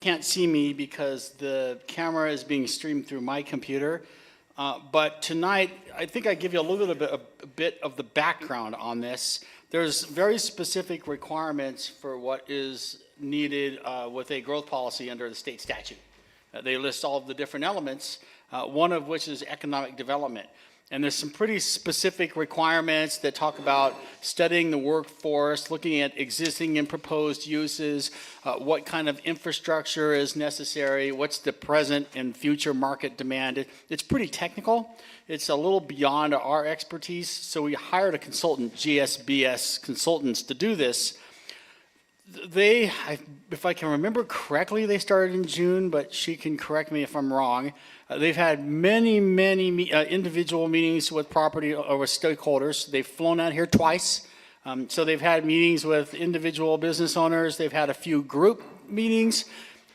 can't see me because the camera is being streamed through my computer. But tonight, I think I give you a little bit, a bit of the background on this. There's very specific requirements for what is needed with a growth policy under the state statute. They list all of the different elements, one of which is economic development. And there's some pretty specific requirements that talk about studying the workforce, looking at existing and proposed uses, what kind of infrastructure is necessary, what's the present and future market demand. It's pretty technical. It's a little beyond our expertise. So we hired a consultant, GSBS Consultants, to do this. They, if I can remember correctly, they started in June, but she can correct me if I'm wrong. They've had many individual meetings with property or with stakeholders. They've flown out here twice. So they've had meetings with individual business owners. They've had a few group meetings,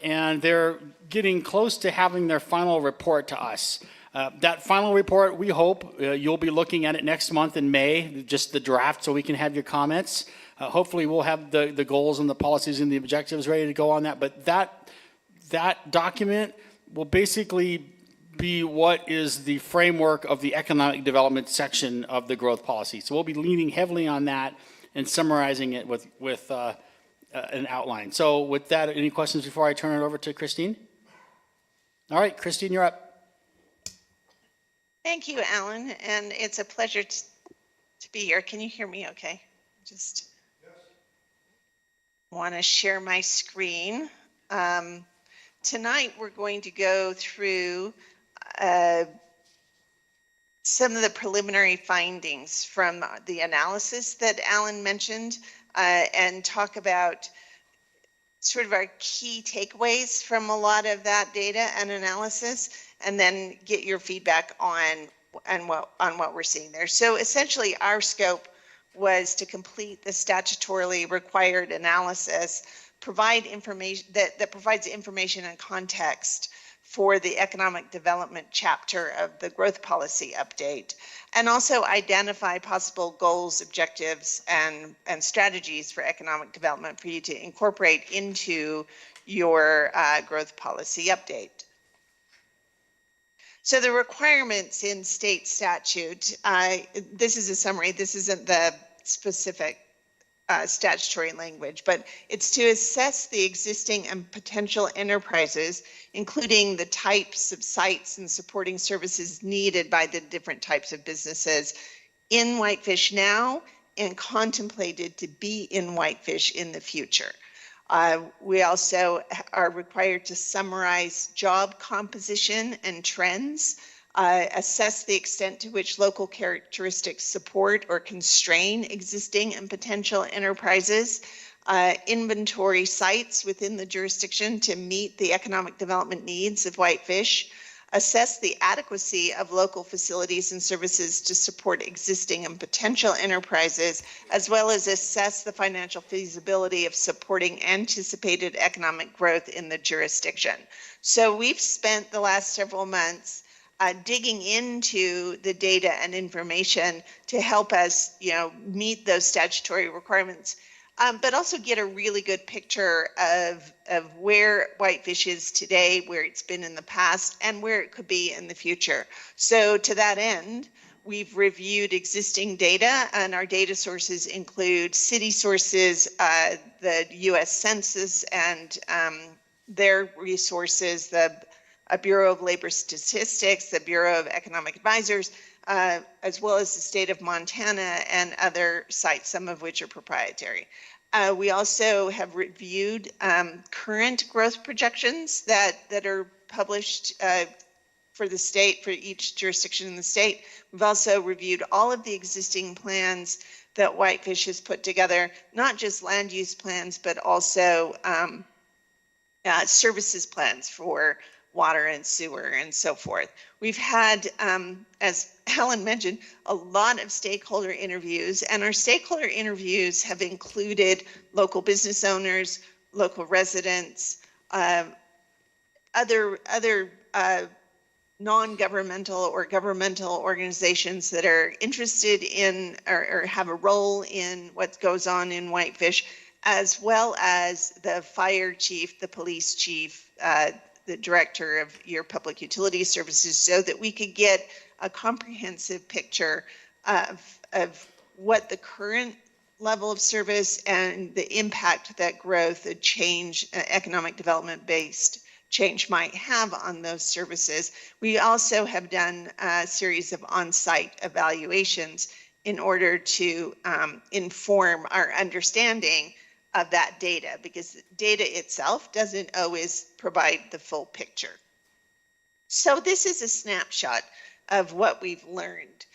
and they're getting close to having their final report to us. That final report, we hope, you'll be looking at it next month in May, just the draft, so we can have your comments. Hopefully we'll have the goals and the policies and the objectives ready to go on that. But that document will basically be what is the framework of the economic development section of the growth policy. So we'll be leaning heavily on that and summarizing it with an outline. So with that, any questions before I turn it over to Christine? All right, Christine, you're up. Thank you, Alan, and it's a pleasure to be here. Can you hear me okay? Just want to share my screen. Tonight we're going to go through some of the preliminary findings from the analysis that Alan mentioned and talk about sort of our key takeaways from a lot of that data and analysis, and then get your feedback on what we're seeing there. So essentially our scope was to complete the statutorily required analysis, provide information that provides information and context for the economic development chapter of the growth policy update, and also identify possible goals, objectives, and strategies for economic development for you to incorporate into your growth policy update. So the requirements in state statute, this is a summary, this isn't the specific statutory language, but it's to assess the existing and potential enterprises, including the types of sites and supporting services needed by the different types of businesses in Whitefish now and contemplated to be in Whitefish in the future. We also are required to summarize job composition and trends, assess the extent to which local characteristics support or constrain existing and potential enterprises, inventory sites within the jurisdiction to meet the economic development needs of Whitefish, assess the adequacy of local facilities and services to support existing and potential enterprises, as well as assess the financial feasibility of supporting anticipated economic growth in the jurisdiction. So we've spent the last several months digging into the data and information to help us, meet those statutory requirements, but also get a really good picture of where Whitefish is today, where it's been in the past, and where it could be in the future. So to that end, we've reviewed existing data, and our data sources include city sources, the U.S. Census and their resources, the Bureau of Labor Statistics, the Bureau of Economic Advisors, as well as the state of Montana and other sites, some of which are proprietary. We also have reviewed current growth projections that are published for the state, for each jurisdiction in the state. We've also reviewed all of the existing plans that Whitefish has put together, not just land use plans, but also services plans for water and sewer and so forth. We've had, as Helen mentioned, a lot of stakeholder interviews, and our stakeholder interviews have included local business owners, local residents, other non-governmental or governmental organizations that are interested in or have a role in what goes on in Whitefish, as well as the fire chief, the police chief, the director of your public utility services, so that we could get a comprehensive picture of what the current level of service and the impact that growth, the change, economic development based change might have on those services. We also have done a series of on-site evaluations in order to inform our understanding of that data, because data itself doesn't always provide the full picture. So this is a snapshot of what we've learned.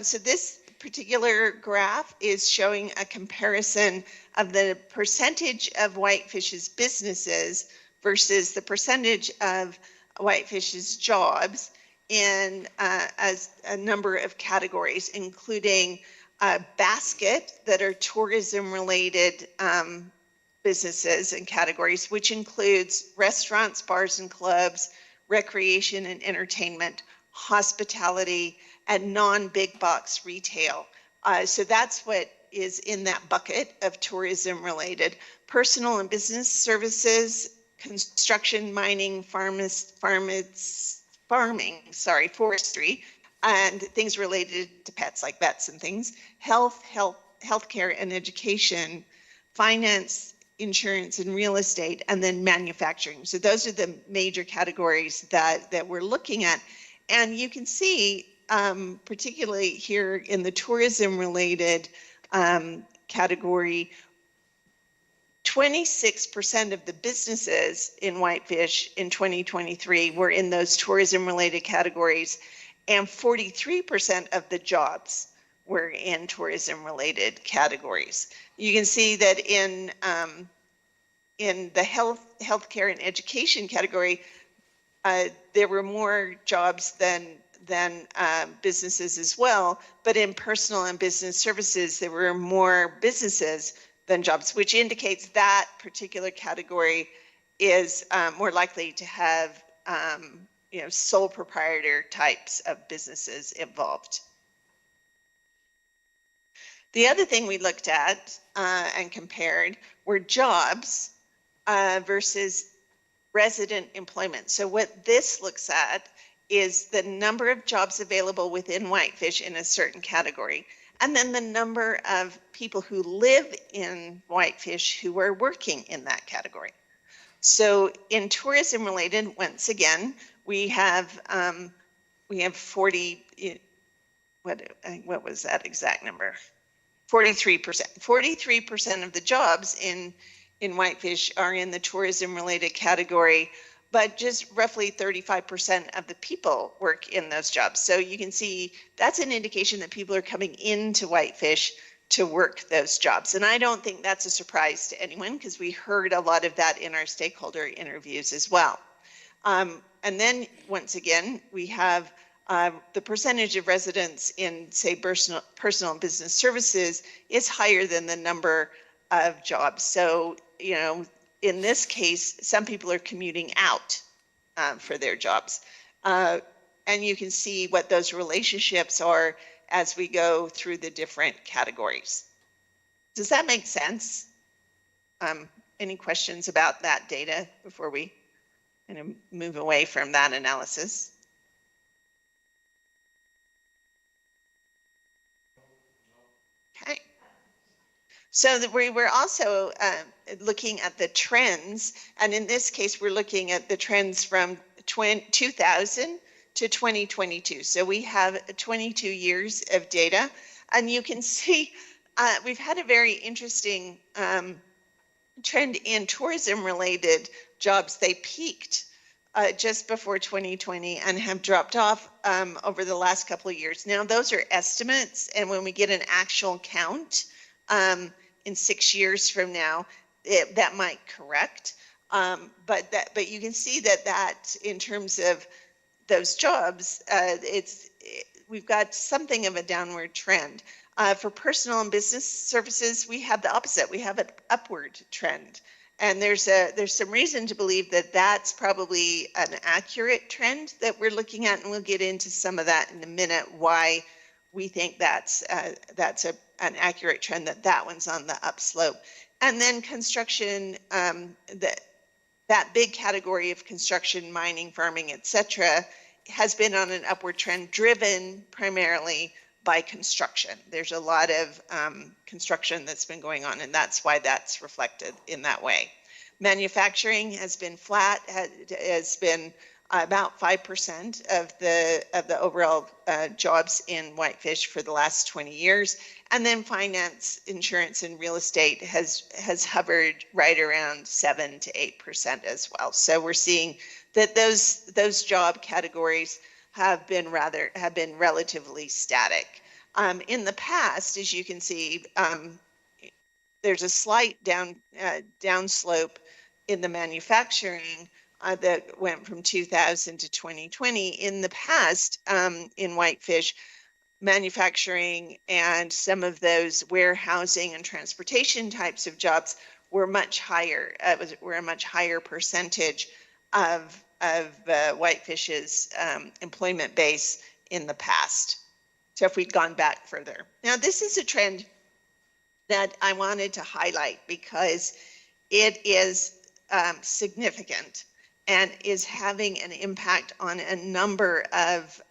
So this particular graph is showing a comparison of the percentage of Whitefish's businesses versus the percentage of Whitefish's jobs in as a number of categories, including a basket that are tourism related businesses and categories, which includes restaurants, bars and clubs, recreation and entertainment, hospitality, and non-big box retail. So that's what is in that bucket of tourism related. Personal and business services, construction, mining, forestry, and things related to pets like vets and things, healthcare and education, finance, insurance and real estate, and then manufacturing. So those are the major categories that we're looking at. And you can see, particularly here in the tourism related category, 26% of the businesses in Whitefish in 2023 were in those tourism related categories, and 43% of the jobs were in tourism related categories. You can see that in the healthcare and education category, there were more jobs than businesses as well, but in personal and business services, there were more businesses than jobs, which indicates that particular category is more likely to have sole proprietor types of businesses involved. The other thing we looked at and compared were jobs versus resident employment. So what this looks at is the number of jobs available within Whitefish in a certain category, and then the number of people who live in Whitefish who are working in that category. So in tourism related, once again, we have 40, what was that exact number? 43%. 43% of the jobs in Whitefish are in the tourism related category, but just roughly 35% of the people work in those jobs. So you can see that's an indication that people are coming into Whitefish to work those jobs. And I don't think that's a surprise to anyone, because we heard a lot of that in our stakeholder interviews as well. And then once again, we have the percentage of residents in, say, personal and business services is higher than the number of jobs. So, in this case, some people are commuting out for their jobs. And you can see what those relationships are as we go through the different categories. Does that make sense? Any questions about that data before we kind of move away from that analysis? Okay. So we were also looking at the trends, and in this case, we're looking at the trends from 2000 to 2022. So we have 22 years of data, and you can see we've had a very interesting trend in tourism-related jobs. They peaked just before 2020 and have dropped off over the last couple of years. Now, those are estimates, and when we get an actual count in 6 years from now, that might correct. But you can see that in terms of those jobs, we've got something of a downward trend. For personal and business services, we have the opposite. We have an upward trend. And there's some reason to believe that that's probably an accurate trend that we're looking at, and we'll get into some of that in a minute, why we think that's an accurate trend, that one's on the upslope. And then construction, that big category of construction, mining, farming, et cetera, has been on an upward trend driven primarily by construction. There's a lot of construction that's been going on, and that's why that's reflected in that way. Manufacturing has been flat, has been about 5% of the overall jobs in Whitefish for the last 20 years. And then finance, insurance, and real estate has hovered right around 7 to 8% as well. So we're seeing that those job categories have been relatively static. In the past, as you can see, there's a slight downslope in the manufacturing that went from 2000 to 2020. In the past, in Whitefish, manufacturing and some of those warehousing and transportation types of jobs were much higher. Were a much higher percentage of Whitefish's employment base in the past. So if we'd gone back further. Now, this is a trend that I wanted to highlight because it is significant and is having an impact on a number of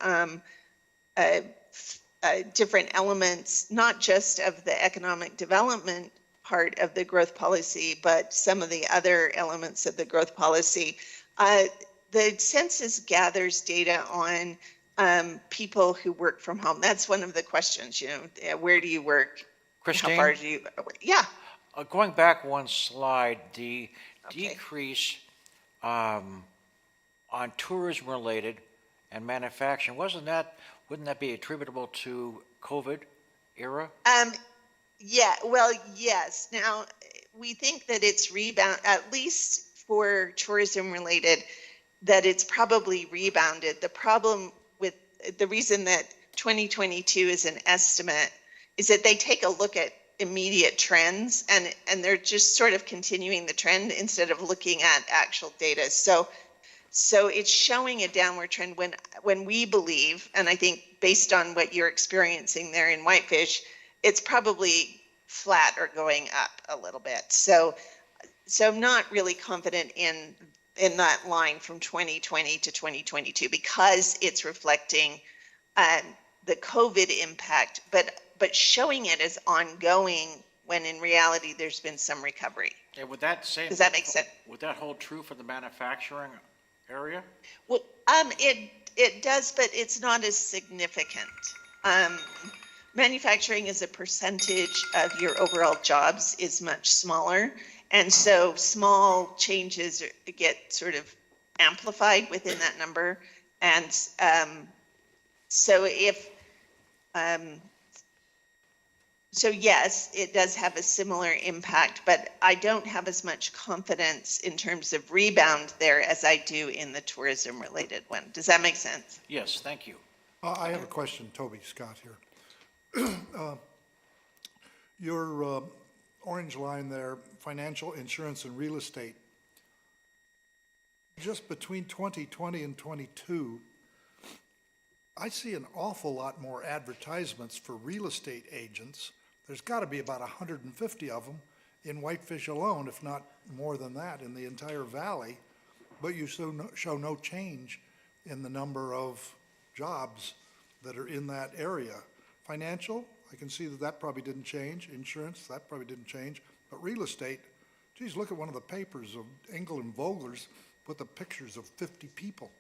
different elements, not just of the economic development part of the growth policy, but some of the other elements of the growth policy. The census gathers data on people who work from home. That's one of the questions, where do you work? Christine? How far do you, yeah. Going back one slide, the decrease on tourism related and manufacturing, wouldn't that be attributable to COVID era? Yeah, well, yes. Now, we think that it's rebound, at least for tourism related, that it's probably rebounded. The problem with the reason that 2022 is an estimate is that they take a look at immediate trends and they're just sort of continuing the trend instead of looking at actual data. So it's showing a downward trend when we believe, and I think based on what you're experiencing there in Whitefish, it's probably flat or going up a little bit. So I'm not really confident in that line from 2020 to 2022 because it's reflecting the COVID impact, but showing it as ongoing when in reality there's been some recovery. Yeah, does that make sense? Would that hold true for the manufacturing area? Well, it does, but it's not as significant. Manufacturing as a percentage of your overall jobs is much smaller. And so small changes get sort of amplified within that number. And so so yes, it does have a similar impact, but I don't have as much confidence in terms of rebound there as I do in the tourism related one. Does that make sense? Yes, thank you. I have a question, Toby Scott here. Your orange line there, financial, insurance, and real estate. Just between 2020 and 22, I see an awful lot more advertisements for real estate agents. There's got to be about 150 of them in Whitefish alone, if not more than that, in the entire valley. But you show no change in the number of jobs that are in that area. Financial, I can see that probably didn't change. Insurance, that probably didn't change. But real estate, geez, look at one of the papers of Engel and Vogler's, put the pictures of 50 people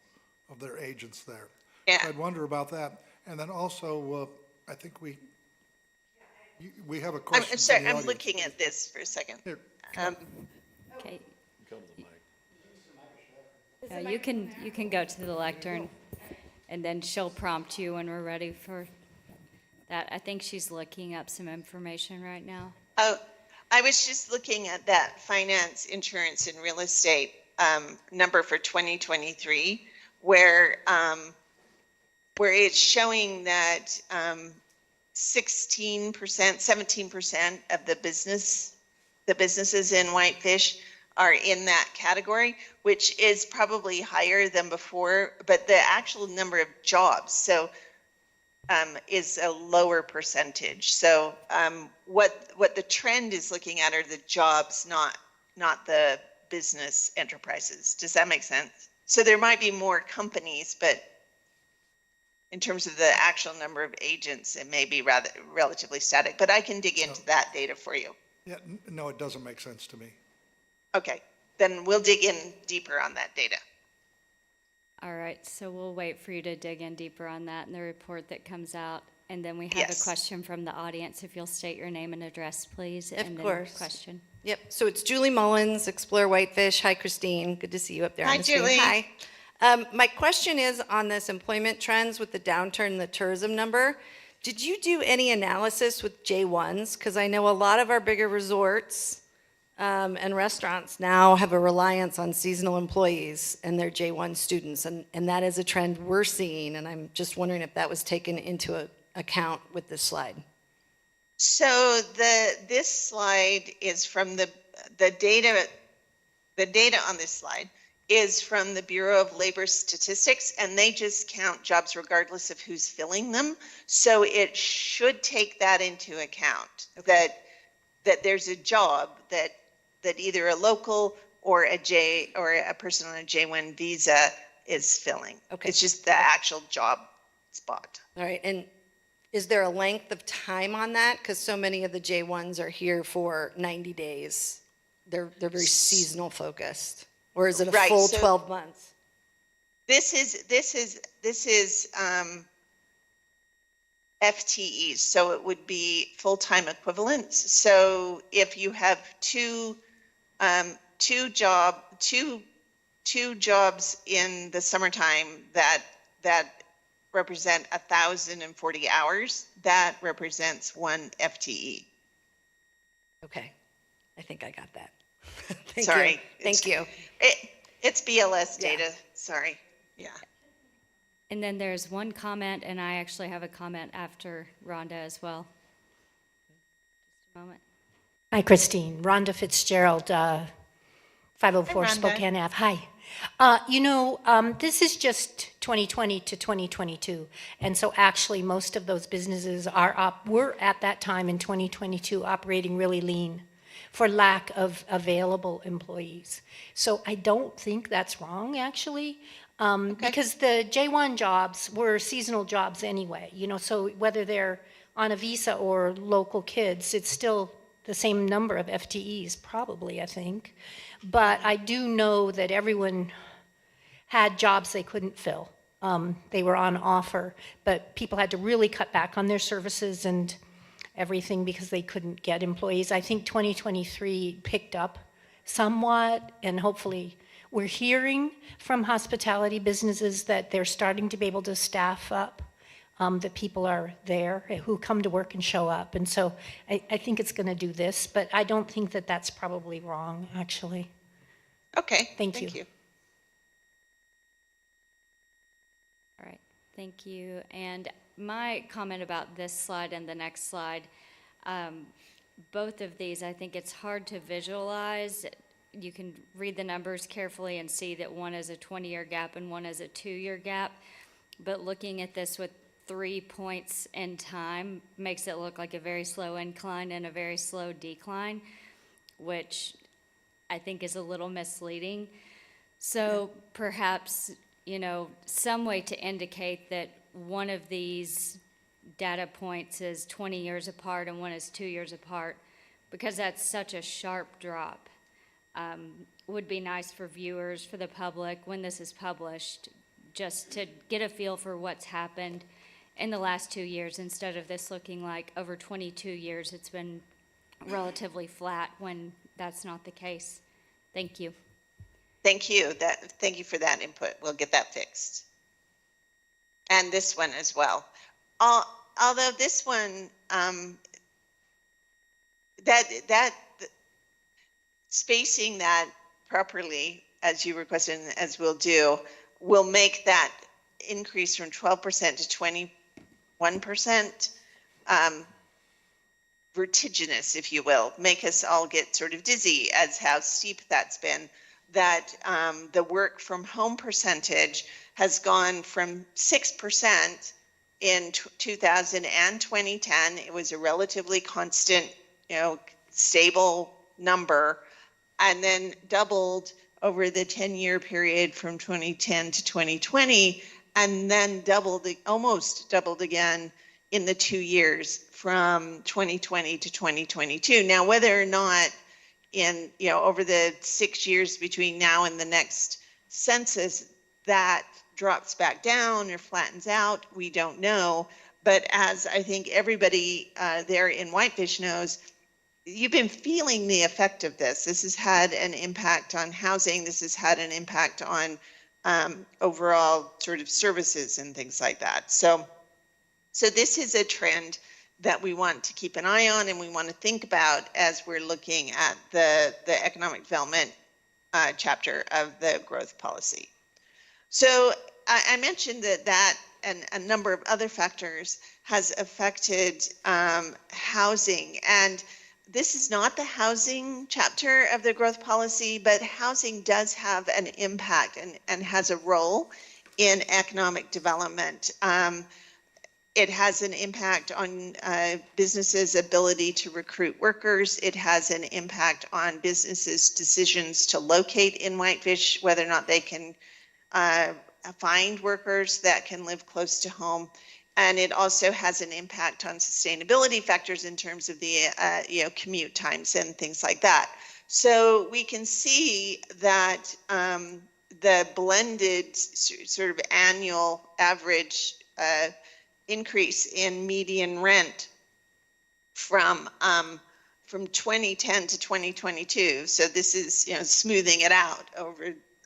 of their agents there. Yeah. So I'd wonder about that. And then also, I think we have a question. I'm sorry, from the I'm audience. looking at this for a second. Here, Okay. You can go to the lectern, and then she'll prompt you when we're ready for that. I think she's looking up some information right now. Oh, I was just looking at that finance, insurance, and real estate number for 2023, where it's showing that 16%, 17% of the businesses in Whitefish are in that category, which is probably higher than before, but the actual number of jobs. So is a lower percentage. So what the trend is looking at are the jobs, not the business enterprises. Does that make sense? So there might be more companies, but in terms of the actual number of agents, it may be rather relatively static, but I can dig into that data for you. Yeah, no, it doesn't make sense to me. Okay, then we'll dig in deeper on that data. All right, so we'll wait for you to dig in deeper on that in the report that comes out. And then we have Yes. a question from the audience. If you'll state your name and address, please. Of and then course. Question. Yep, so it's Julie Mullins, Explore Whitefish. Hi, Christine. Good to see you up there Hi, on the screen. Julie. Hi. My question is on this employment trends with the downturn in the tourism number. Did you do any analysis with J1s? Because I know a lot of our bigger resorts and restaurants now have a reliance on seasonal employees and their J1 students, and that is a trend we're seeing, and I'm just wondering if that was taken into account with this slide. So this slide is from the data on this slide is from the Bureau of Labor Statistics, and they just count jobs regardless of who's filling them. So it should take that into account, Okay. that there's a job that either a local or a person on a J1 visa is filling. Okay. It's just the actual job spot. All right, and is there a length of time on that? Because so many of the J1s are here for 90 days. They're very seasonal focused. Or is it a Right, full so 12 months? This is FTEs, so it would be full-time equivalents. So if you have two jobs in the summertime that represent 1,040 hours, that represents one FTE. Okay, I think I got that. Thank Sorry. you. Thank you. It's BLS Yeah. data, sorry, yeah. And then there's one comment, and I actually have a comment after Rhonda as well. Just a moment. Hi, Christine. Rhonda Fitzgerald, 504 Hi, Rhonda. Spokane Ave. Hi. This is just 2020 to 2022. And so actually, most of those businesses were at that time in 2022 operating really lean for lack of available employees. So I don't think that's wrong, actually. Because the J1 jobs were seasonal jobs anyway, so whether they're on a visa or local kids, it's still the same number of FTEs, probably, I think. But I do know that everyone had jobs they couldn't fill. They were on offer, but people had to really cut back on their services and everything because they couldn't get employees. I think 2023 picked up somewhat, and hopefully we're hearing from hospitality businesses that they're starting to be able to staff up, that people are there who come to work and show up. And so I think it's going to do this, but I don't think that that's probably wrong, actually. Okay, Thank you. All right, thank you. And my comment about this slide and the next slide, both of these, I think it's hard to visualize. You can read the numbers carefully and see that one is a 20-year gap and one is a 2-year gap. But looking at this with 3 points in time makes it look like a very slow incline and a very slow decline, which I think is a little misleading. So perhaps, some way to indicate that one of these data points is 20 years apart and one is 2 years apart, because that's such a sharp drop. Would be nice for viewers, for the public, when this is published, just to get a feel for what's happened in the last 2 years, instead of this looking like over 22 years it's been relatively flat, when that's not the case. Thank you. Thank you. Thank you for that input. We'll get that fixed. And this one as well. Although this one, spacing that properly, as you requested, and as we'll do, will make that increase from 12% to 21% vertiginous, if you will, make us all get sort of dizzy as how steep that's been. That the work from home percentage has gone from 6% in 2000 and 2010. It was a relatively constant, stable number, and then doubled over the 10-year period from 2010 to 2020, and then almost doubled again in the 2 years from 2020 to 2022. Now, whether or not over the 6 years between now and the next census, that drops back down or flattens out, we don't know. But as I think everybody there in Whitefish knows, you've been feeling the effect of this. This has had an impact on housing. This has had an impact on overall sort of services and things like that. So this is a trend that we want to keep an eye on and we want to think about as we're looking at the economic development chapter of the growth policy. So I mentioned that and a number of other factors has affected housing. And this is not the housing chapter of the growth policy, but housing does have an impact and has a role in economic development. It has an impact on businesses' ability to recruit workers. It has an impact on businesses' decisions to locate in Whitefish, whether or not they can find workers that can live close to home. And it also has an impact on sustainability factors in terms of the commute times and things like that. So we can see that the blended sort of annual average increase in median rent from 2010 to 2022. So this is smoothing it out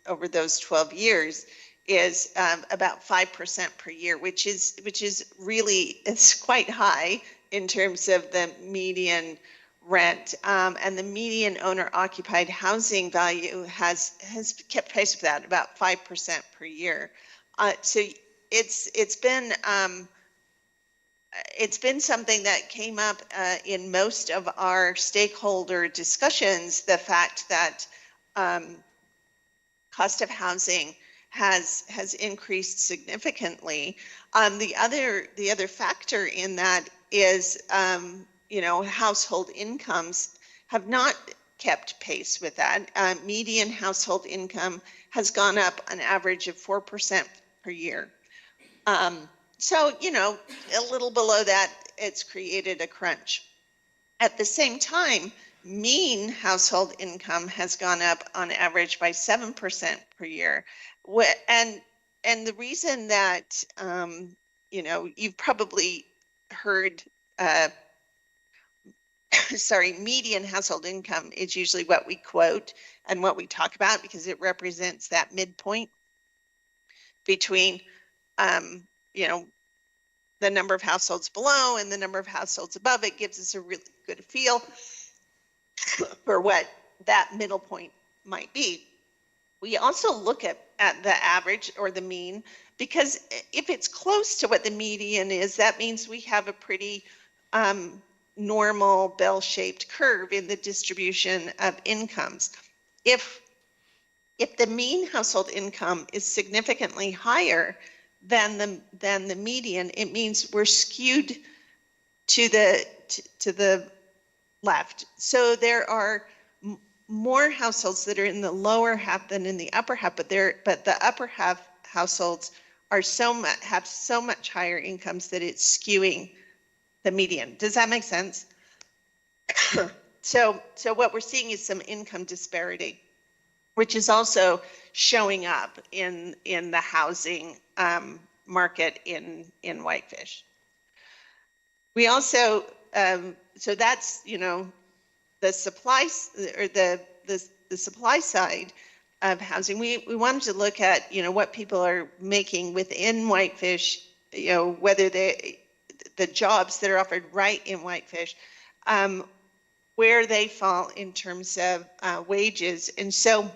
over those 12 years. Is about 5% per year, which is really, it's quite high in terms of the median rent, and the median owner-occupied housing value has kept pace with that, about 5% per year. So it's been something that came up in most of our stakeholder discussions. The fact that cost of housing has increased significantly. The other factor in that is, household incomes have not kept pace with that. Median household income has gone up an average of 4% per year. So, a little below that, it's created a crunch. At the same time, mean household income has gone up on average by 7% per year. And the reason that, you've probably heard, median household income is usually what we quote and what we talk about because it represents that midpoint between, the number of households below and the number of households above. It gives us a really good feel for what that middle point might be. We also look at the average or the mean, because if it's close to what the median is, that means we have a pretty normal bell-shaped curve in the distribution of incomes. If the mean household income is significantly higher than the median, it means we're skewed to the left. So there are more households that are in the lower half than in the upper half, but the upper half households have so much higher incomes that it's skewing the median. Does that make sense? So what we're seeing is some income disparity, which is also showing up in the housing market in Whitefish. We also, so that's, the supply or the supply side of housing. We wanted to look at, what people are making within Whitefish, whether the jobs that are offered right in Whitefish, where they fall in terms of wages. And so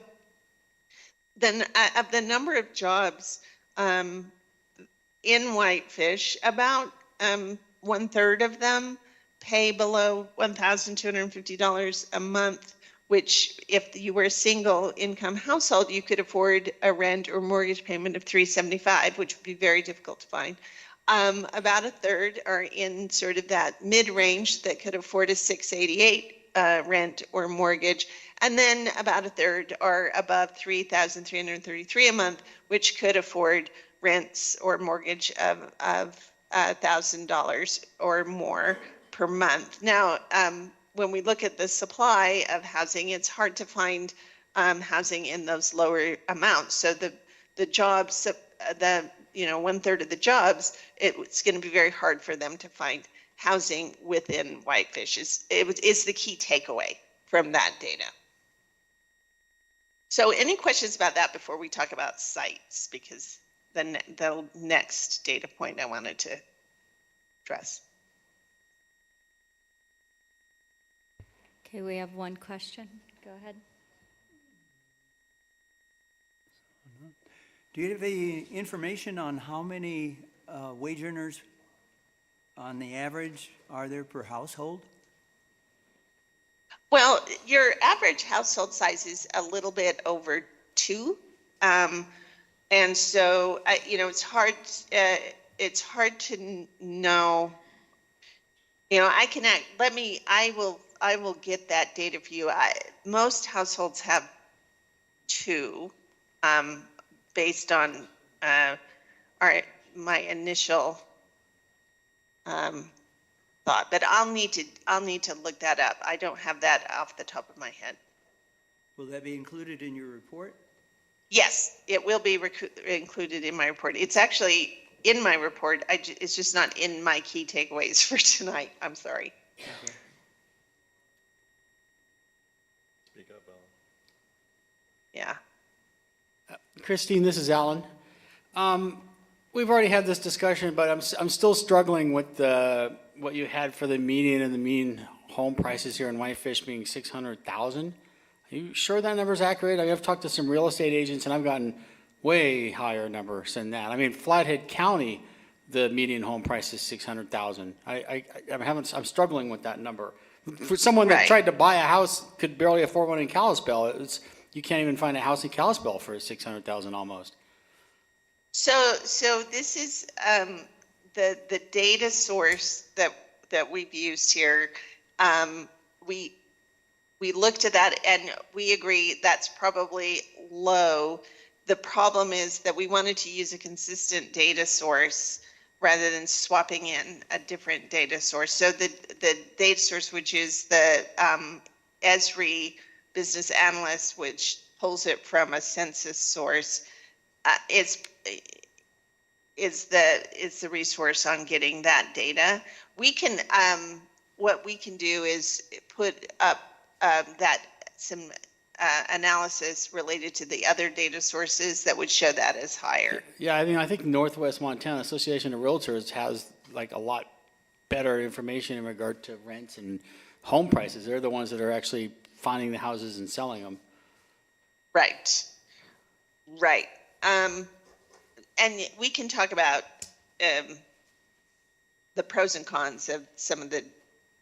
then of the number of jobs in Whitefish, about 1/3 of them pay below $1,250 a month, which if you were a single income household, you could afford a rent or mortgage payment of $375, which would be very difficult to find. About a third are in sort of that mid-range that could afford a 688 rent or mortgage. And then about a third are above 3,333 a month, which could afford rents or mortgage of $1,000 or more per month. Now, when we look at the supply of housing, it's hard to find housing in those lower amounts. So the jobs, one third of the jobs, it's going to be very hard for them to find housing within Whitefish. Is the key takeaway from that data. So any questions about that before we talk about sites? Because the next data point I wanted to address. Okay, we have one question. Go ahead. Do you have any information on how many wage earners on the average are there per household? Well, your average household size is a little bit over 2. And so, it's hard to know, I will get that data for you. Most households have 2, based on my initial thought, but I'll need to look that up. I don't have that off the top of my head. Will that be included in your report? Yes, it will be included in my report. It's actually in my report. It's just not in my key takeaways for tonight. I'm sorry. Okay. Speak up, Alan. Yeah. Christine, this is Alan. We've already had this discussion, but I'm still struggling with what you had for the median and the mean home prices here in Whitefish being 600,000. Are you sure that number is accurate? I mean, I've talked to some real estate agents and I've gotten way higher numbers than that. I mean, Flathead County, the median home price is 600,000. I'm struggling with that number. For someone that Right. tried to buy a house, could barely afford one in Kalispell, you can't even find a house in Kalispell for 600,000 almost. So this is the data source that we've used here. We looked at that and we agree that's probably low. The problem is that we wanted to use a consistent data source rather than swapping in a different data source. So the data source, which is the Esri Business Analyst, which pulls it from a census source, is the resource on getting that data. We can what we can do is put up some analysis related to the other data sources that would show that as higher. Yeah, I think Northwest Montana Association of Realtors has like a lot better information in regard to rents and home prices. They're the ones that are actually finding the houses and selling them. Right. And we can talk about the pros and cons of some of the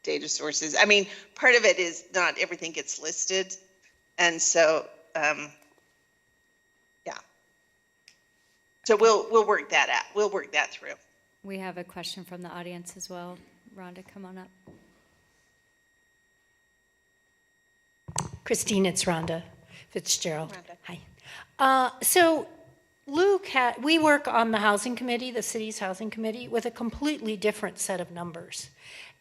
data sources. I mean, part of it is not everything gets listed. And so, yeah. So we'll work that out. We'll work that through. We have a question from the audience as well. Rhonda, come on up. Christine, it's Rhonda Fitzgerald. Rhonda. Hi. So Luke, we work on the housing committee, the city's housing committee, with a completely different set of numbers.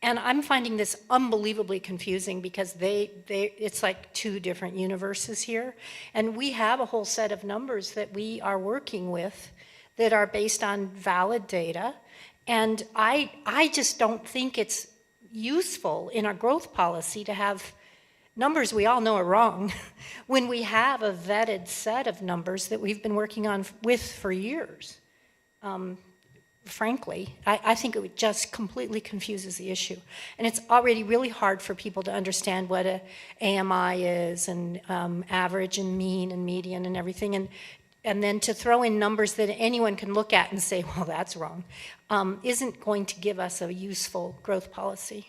And I'm finding this unbelievably confusing because it's like 2 different universes here. And we have a whole set of numbers that we are working with that are based on valid data. And I just don't think it's useful in our growth policy to have numbers we all know are wrong when we have a vetted set of numbers that we've been working on with for years. Frankly, I think it just completely confuses the issue. And it's already really hard for people to understand what a AMI is and average and mean and median and everything. And then to throw in numbers that anyone can look at and say, well, that's wrong, isn't going to give us a useful growth policy.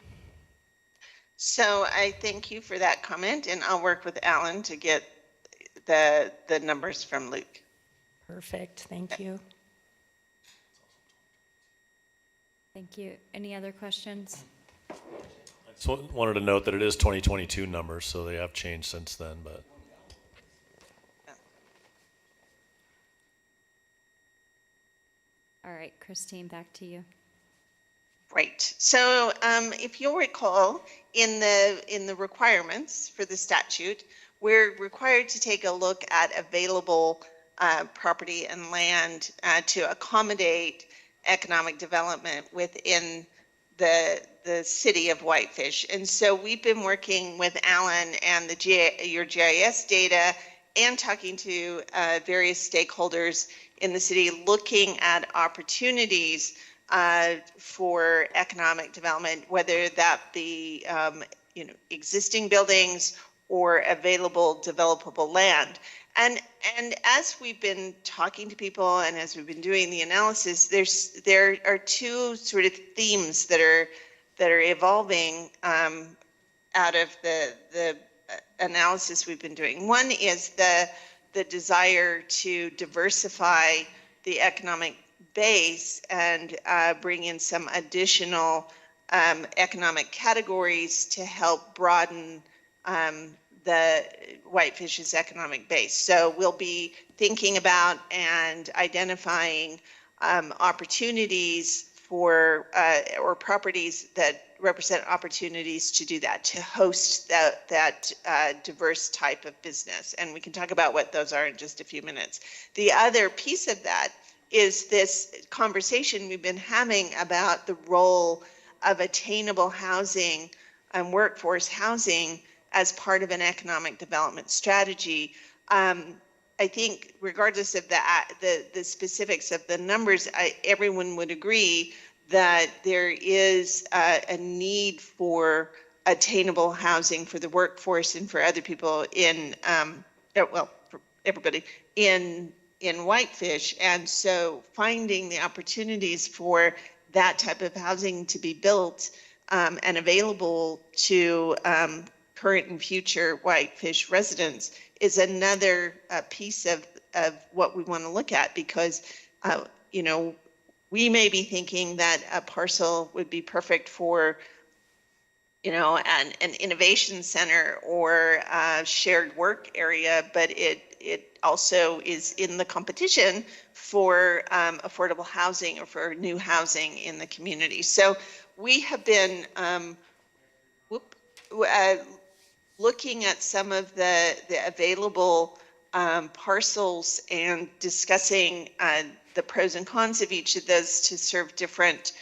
So I thank you for that comment, and I'll work with Alan to get the numbers from Luke. Perfect, thank you. Thank you. Any other questions? I just wanted to note that it is 2022 numbers, so they have changed since then, but. All right, Christine, back to you. Right. So if you'll recall, in the requirements for the statute, we're required to take a look at available property and land to accommodate economic development within the city of Whitefish. And so we've been working with Alan and your GIS data and talking to various stakeholders in the city, looking at opportunities for economic development, whether that be existing buildings or available developable land. And as we've been talking to people and as we've been doing the analysis, there are two sort of themes that are evolving out of the analysis we've been doing. One is the desire to diversify the economic base and bring in some additional economic categories to help broaden the Whitefish's economic base. So we'll be thinking about and identifying opportunities for or properties that represent opportunities to do that, to host that diverse type of business. And we can talk about what those are in just a few minutes. The other piece of that is this conversation we've been having about the role of attainable housing and workforce housing as part of an economic development strategy. I think regardless of the specifics of the numbers, everyone would agree that there is a need for attainable housing for the workforce and for other people in, well, for everybody in Whitefish. And so finding the opportunities for that type of housing to be built and available to current and future Whitefish residents is another piece of what we want to look at, because we may be thinking that a parcel would be perfect for an innovation center or a shared work area, but it also is in the competition for affordable housing or for new housing in the community. So we have been looking at some of the available parcels and discussing the pros and cons of each of those to serve different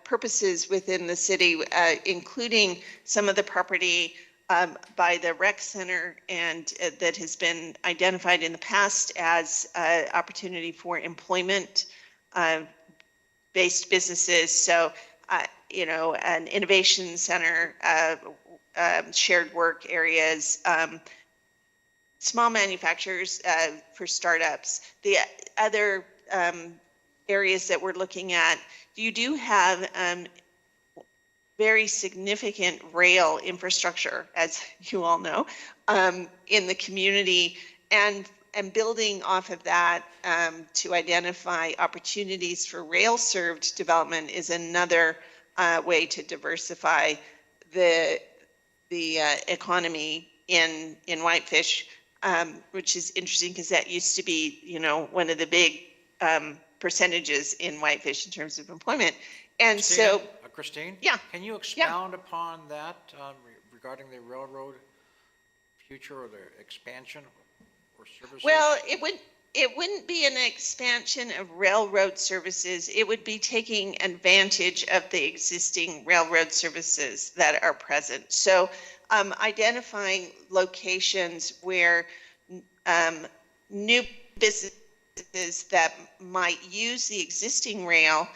purposes within the city, including some of the property by the rec center and that has been identified in the past as opportunity for employment based businesses. So, an innovation center, shared work areas, small manufacturers for startups. The other areas that we're looking at, you do have very significant rail infrastructure, as you all know, in the community, and building off of that to identify opportunities for rail-served development is another way to diversify the economy in Whitefish, which is interesting because that used to be, one of the big percentages in Whitefish in terms of employment. And Christine? Yeah. Can you expound upon that regarding the railroad future or the expansion or services? Well, it wouldn't be an expansion of railroad services. It would be taking advantage of the existing railroad services that are present. So identifying locations where new businesses that might use the existing rail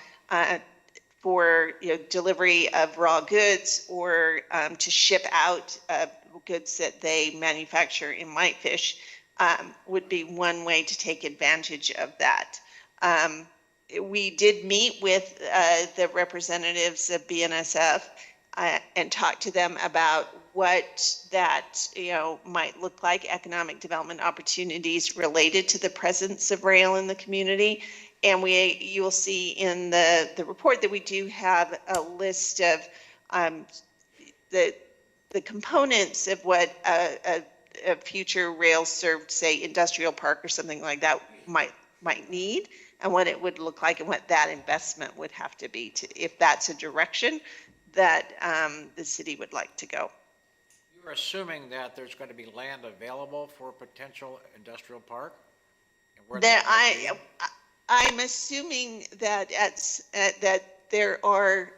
for delivery of raw goods or to ship out goods that they manufacture in Whitefish would be one way to take advantage of that. We did meet with the representatives of BNSF and talk to them about what that, might look like, economic development opportunities related to the presence of rail in the community. And you will see in the report that we do have a list of the components of what a future rail-served, say, industrial park or something like that might need, and what it would look like, and what that investment would have to be if that's a direction that the city would like to go. You're assuming that there's going to be land available for a potential industrial park? And where that might be? I'm assuming that that there are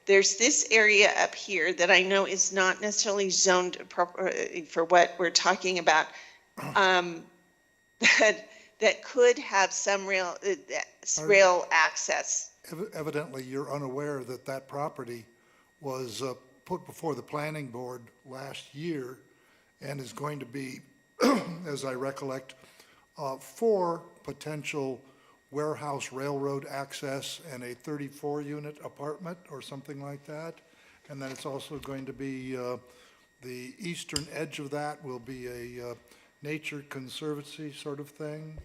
there's this area up here that I know is not necessarily zoned for what we're talking about, that could have some rail access. Evidently, you're unaware that that property was put before the planning board last year and is going to be, as I recollect, 4 potential warehouse railroad access and a 34-unit apartment or something like that. And then it's also going to be, the eastern edge of that will be a nature conservancy sort of thing.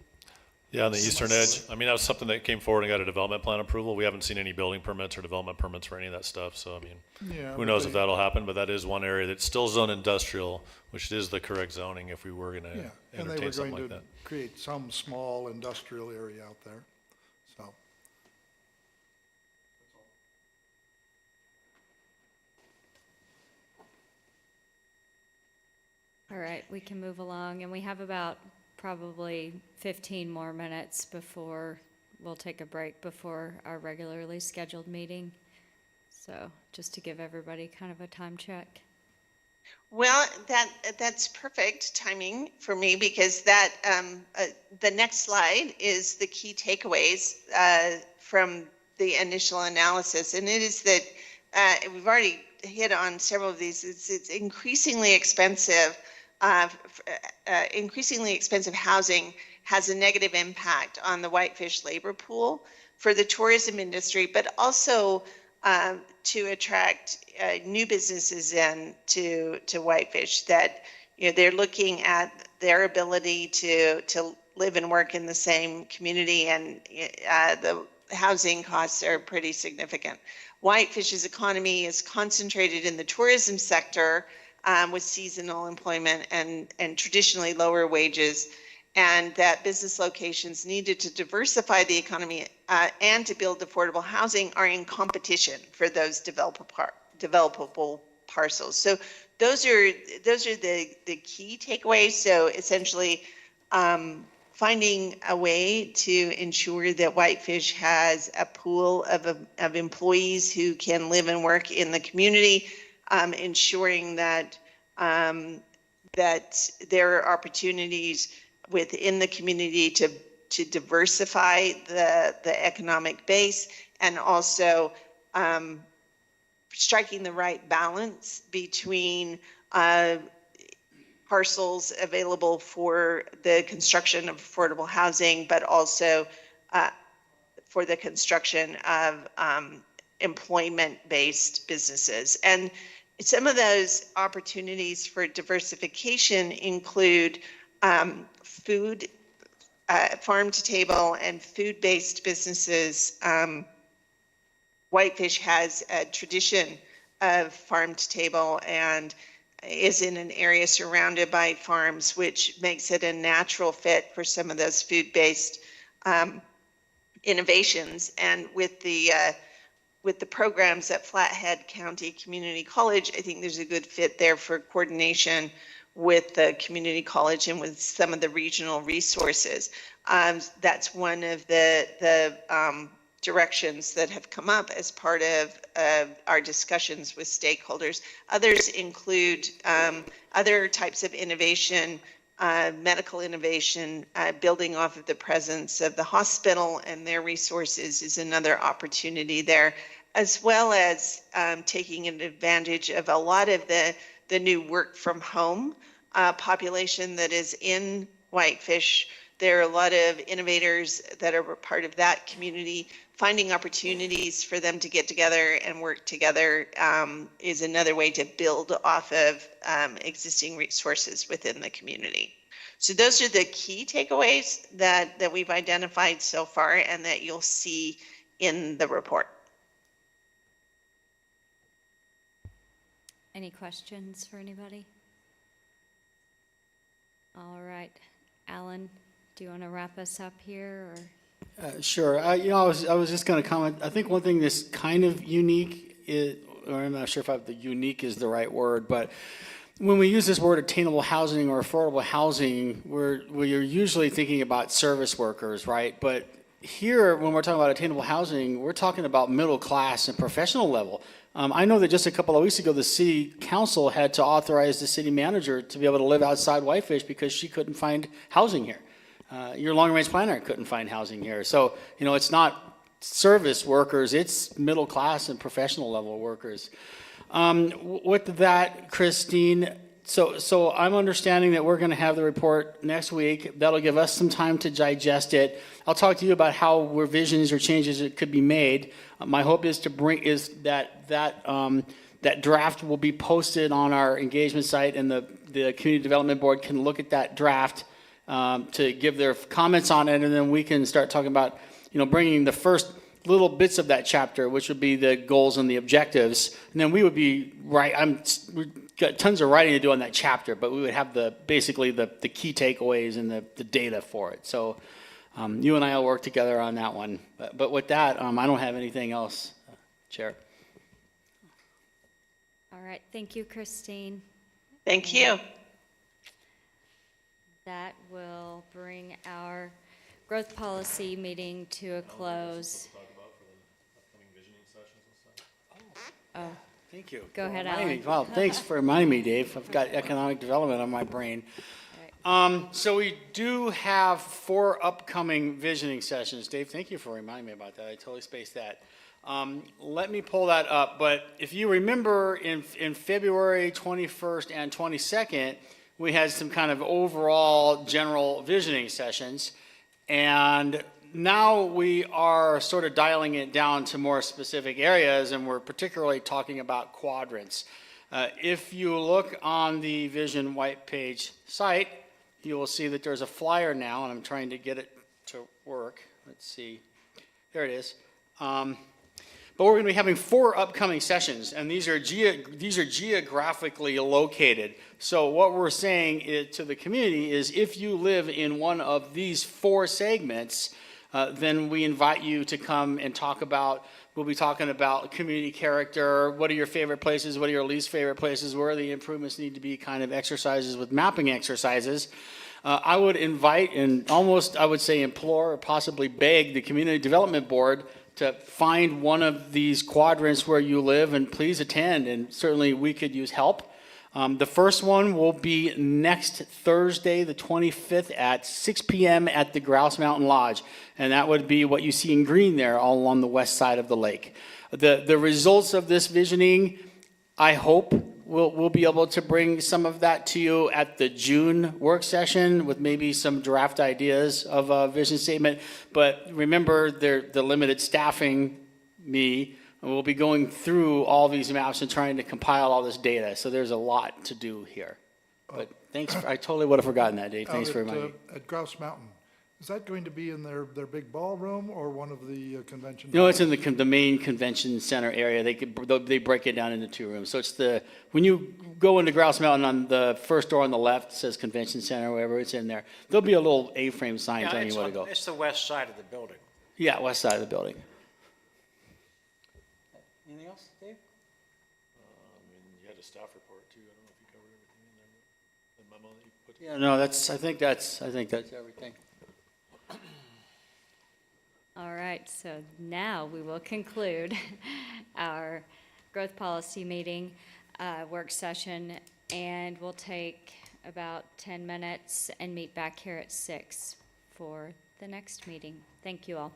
Yeah, on the eastern edge. I mean, that was something that came forward and got a development plan approval. We haven't seen any building permits or development permits for any of that stuff. So, I mean, Yeah, who but knows they- if that'll happen, but that is one area that's still zone industrial, which is the correct zoning if we were going Yeah, to and they were entertain something going like to that. create some small industrial area out there, so. All right, we can move along, and we have about probably 15 more minutes before we'll take a break before our regularly scheduled meeting. So just to give everybody kind of a time check. Well, that's perfect timing for me, because that the next slide is the key takeaways from the initial analysis, and it is that we've already hit on several of these. It's increasingly expensive. Increasingly expensive housing has a negative impact on the Whitefish labor pool for the tourism industry, but also to attract new businesses in to Whitefish, that they're looking at their ability to live and work in the same community, and the housing costs are pretty significant. Whitefish's economy is concentrated in the tourism sector, with seasonal employment and traditionally lower wages, and that business locations needed to diversify the economy and to build affordable housing are in competition for those developable parcels. So those are the key takeaways. So essentially, finding a way to ensure that Whitefish has a pool of employees who can live and work in the community, ensuring that that there are opportunities within the community to diversify the economic base, and also striking the right balance between parcels available for the construction of affordable housing, but also for the construction of employment-based businesses. And some of those opportunities for diversification include food, farm-to-table and food-based businesses. Whitefish has a tradition of farm-to-table and is in an area surrounded by farms, which makes it a natural fit for some of those food-based innovations. And with the programs at Flathead County Community College, I think there's a good fit there for coordination with the community college and with some of the regional resources. That's one of the directions that have come up as part of our discussions with stakeholders. Others include other types of innovation, medical innovation, building off of the presence of the hospital and their resources is another opportunity there, as well as taking advantage of a lot of the new work from home population that is in Whitefish, There are a lot of innovators that are part of that community. Finding opportunities for them to get together and work together is another way to build off of existing resources within the community. So those are the key takeaways that we've identified so far and that you'll see in the report. Any questions for anybody? All right, Alan, do you want to wrap us up here, or? Sure. I was just going to comment. I think one thing that's kind of unique is, or I'm not sure if the unique is the right word, but when we use this word attainable housing or affordable housing, we're usually thinking about service workers, right? But here, when we're talking about attainable housing, we're talking about middle class and professional level. I know that just a couple of weeks ago, the city council had to authorize the city manager to be able to live outside Whitefish because she couldn't find housing here. Your long-range planner couldn't find housing here. So, it's not service workers, it's middle class and professional level workers. With that, Christine, so I'm understanding that we're going to have the report next week. That'll give us some time to digest it. I'll talk to you about how revisions or changes that could be made. My hope is that draft will be posted on our engagement site, and the Community Development Board can look at that draft to give their comments on it, and then we can start talking about, bringing the first little bits of that chapter, which would be the goals and the objectives, and then we would be we've got tons of writing to do on that chapter, but we would have basically the key takeaways and the data for it. So you and I will work together on that one. But with that, I don't have anything else, Chair. All right, thank you, Christine. Thank you. That will bring our growth policy meeting to a close. Oh, Thank you. Go ahead, Reminding me. Alan. Well, thanks for reminding me, Dave. I've got economic development on my brain. So we do have 4 upcoming visioning sessions. Dave, thank you for reminding me about that. I totally spaced that. Let me pull that up. But if you remember, in February 21st and 22nd, we had some kind of overall general visioning sessions. And now we are sort of dialing it down to more specific areas, and we're particularly talking about quadrants. If you look on the Vision White Page site, you will see that there's a flyer now, and I'm trying to get it to work. Let's see. There it is. But we're going to be having 4 upcoming sessions, and these are geographically located. So what we're saying to the community is, if you live in one of these 4 segments, then we invite you to come and talk about. We'll be talking about community character. What are your favorite places? What are your least favorite places? Where the improvements need to be, kind of exercises with mapping exercises. I would invite, and almost I would say implore or possibly beg, the Community Development Board to find one of these quadrants where you live and please attend, and certainly we could use help. The first one will be next Thursday, the 25th at 6 p.m. at the Grouse Mountain Lodge, and that would be what you see in green there all along the west side of the lake. The results of this visioning, I hope, we'll be able to bring some of that to you at the June work session with maybe some draft ideas of a vision statement. But remember, the limited staffing, we'll be going through all these maps and trying to compile all this data. So there's a lot to do here. But thanks. I totally would have forgotten that, Dave. Thanks for reminding me. At Grouse Mountain, is that going to be in their big ballroom or one of the convention? No, it's in the main convention center area. They break it down into 2 rooms. So it's when you go into Grouse Mountain, on the first door on the left, it says convention center, wherever it's in there. There'll be a little A-frame sign telling you where to go. It's the west side of the building. Yeah, west side of the building. Anything else, Dave? You had a staff report too. I don't know if you covered everything in there, but the memo that you put Yeah, no, I think that's everything. all right, so now we will conclude our growth policy meeting, work session, and we'll take about 10 minutes and meet back here at 6 for the next meeting. Thank you all.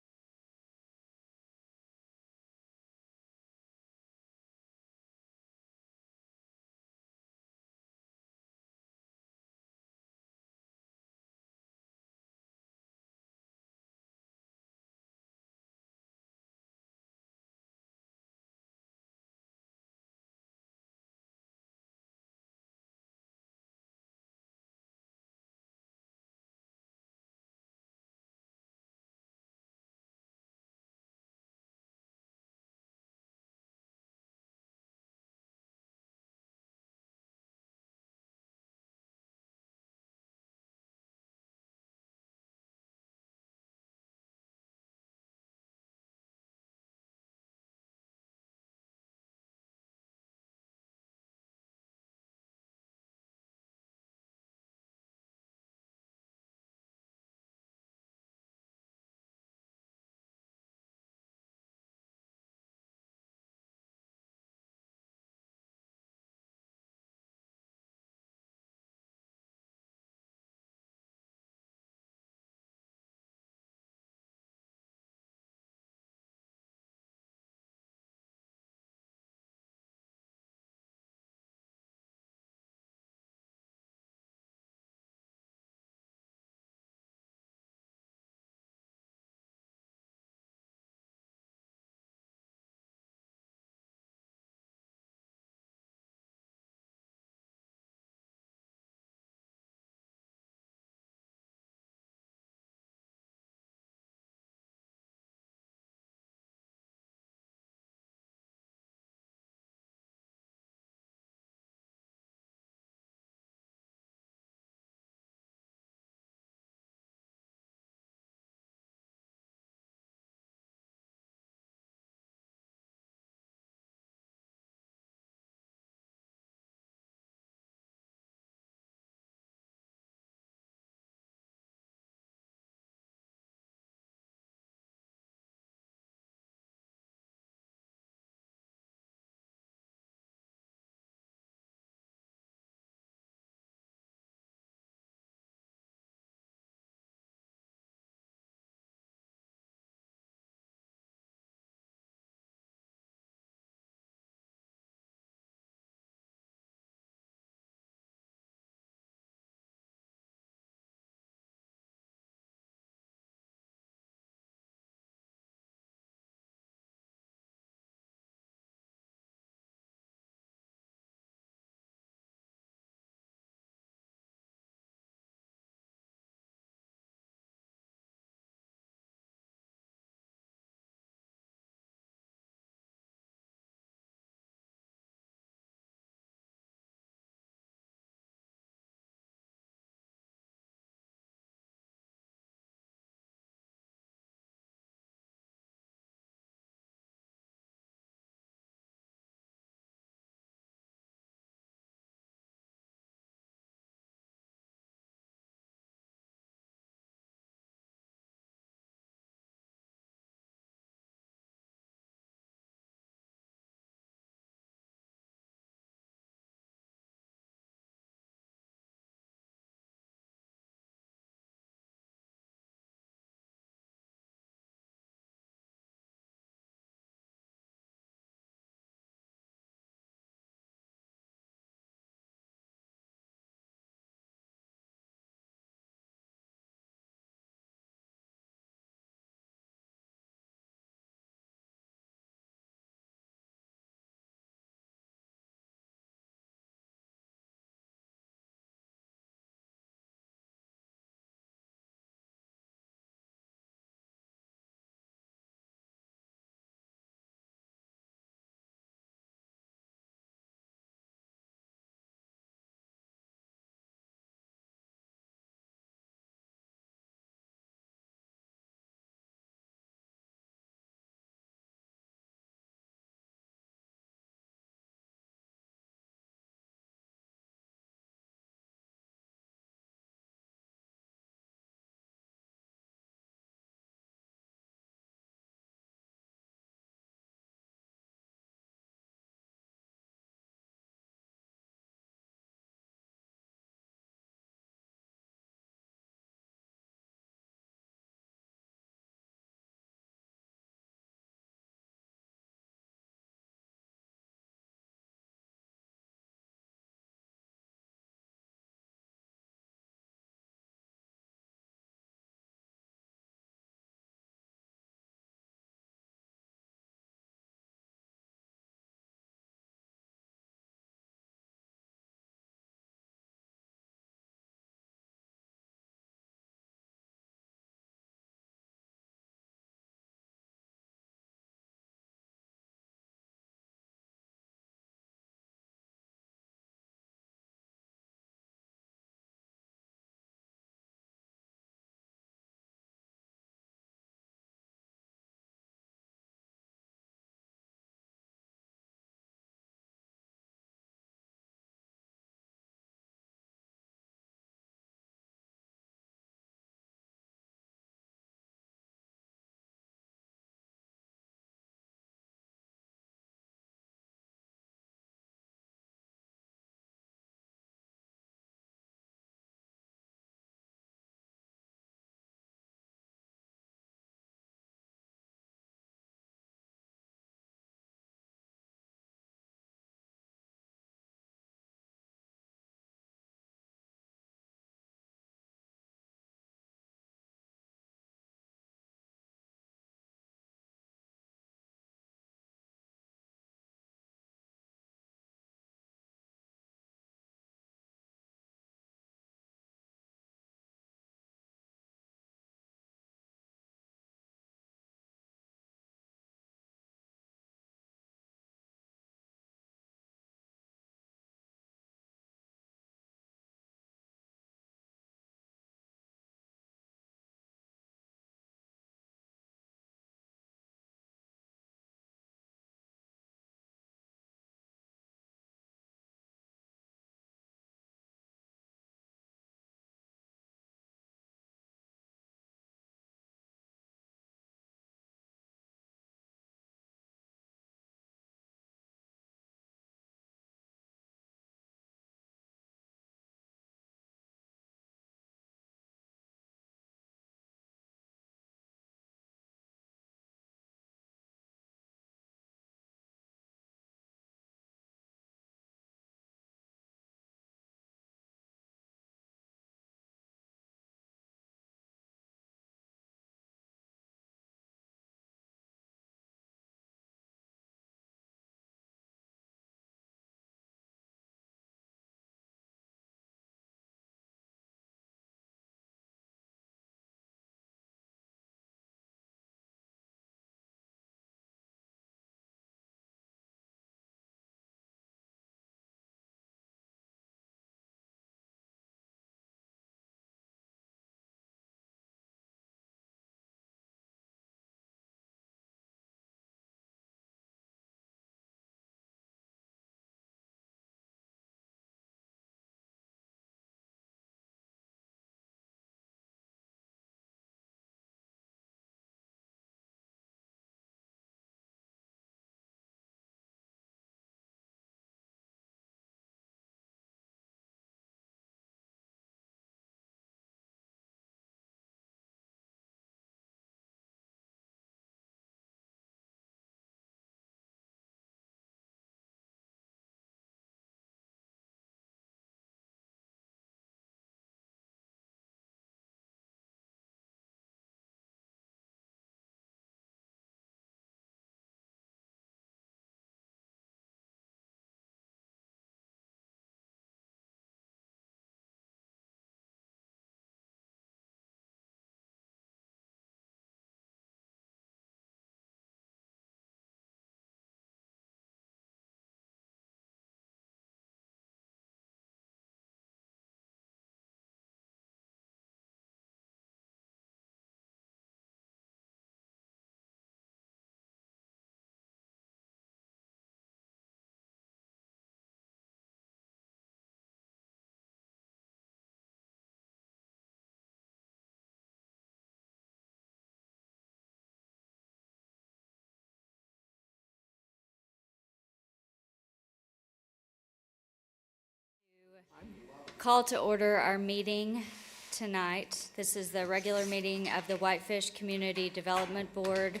call to order our meeting tonight. This is the regular meeting of the Whitefish Community Development Board,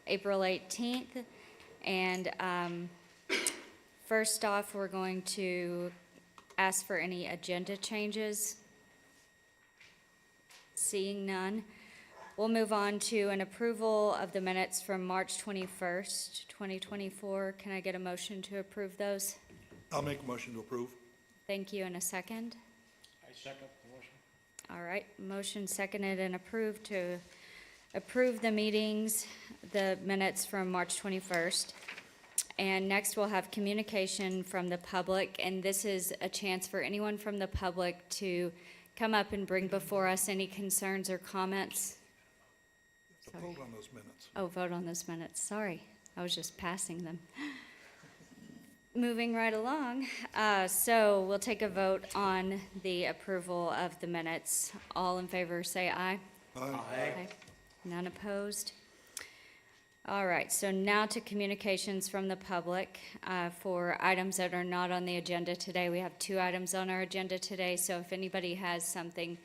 April 18th. And first off, we're going to ask for any agenda changes. Seeing none, we'll move on to an approval of the minutes from March 21st, 2024. Can I get a motion to approve those? I'll make a motion to approve. Thank you, and a second. I second the motion. All right, motion seconded and approved to approve the meetings, the minutes from March 21st. And next, we'll have communication from the public, and this is a chance for anyone from the public to come up and bring before us any concerns or comments. Vote on those minutes. Oh, vote on those minutes, sorry, I was just passing them. Moving right along, so we'll take a vote on the approval of the minutes. All in favor, say aye. Aye. None opposed? All right, so now to communications from the public for items that are not on the agenda today. We have 2 items on our agenda today, so if anybody has something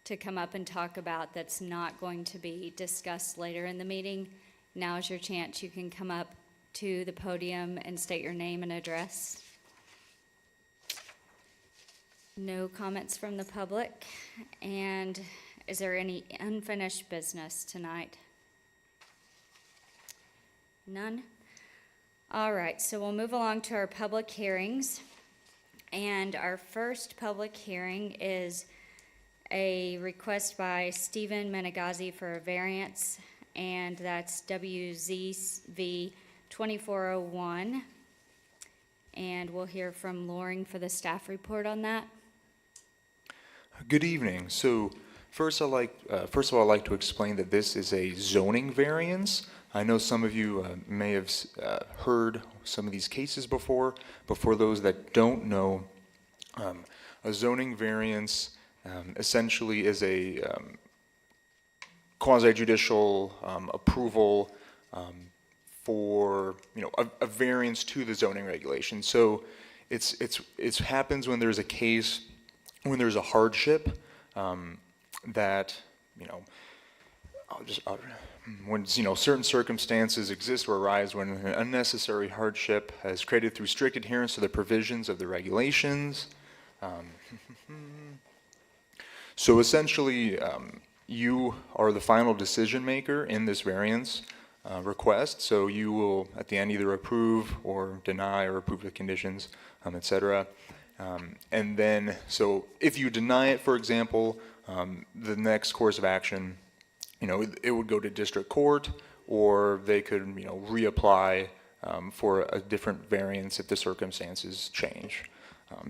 to come up and talk about that's not going to be discussed later in the meeting, now is your chance. You can come up to the podium and state your name and address. No comments from the public. And is there any unfinished business tonight? None? All right, so we'll move along to our public hearings. And our first public hearing is a request by Stephen Menegazzi for a variance, and that's WZV 2401. And we'll hear from Loring for the staff report on that. Good evening. So first of all, I'd like to explain that this is a zoning variance. I know some of you may have heard some of these cases before, but for those that don't know, a zoning variance essentially is a quasi-judicial approval for a variance to the zoning regulation. So it happens when there's a case, when there's a hardship that when certain circumstances exist or arise when an unnecessary hardship is created through strict adherence to the provisions of the regulations. So essentially, you are the final decision maker in this variance request. So you will, at the end, either approve or deny or approve the conditions, etc. And then, so if you deny it, for example, the next course of action, it would go to district court, or they could, reapply for a different variance if the circumstances change.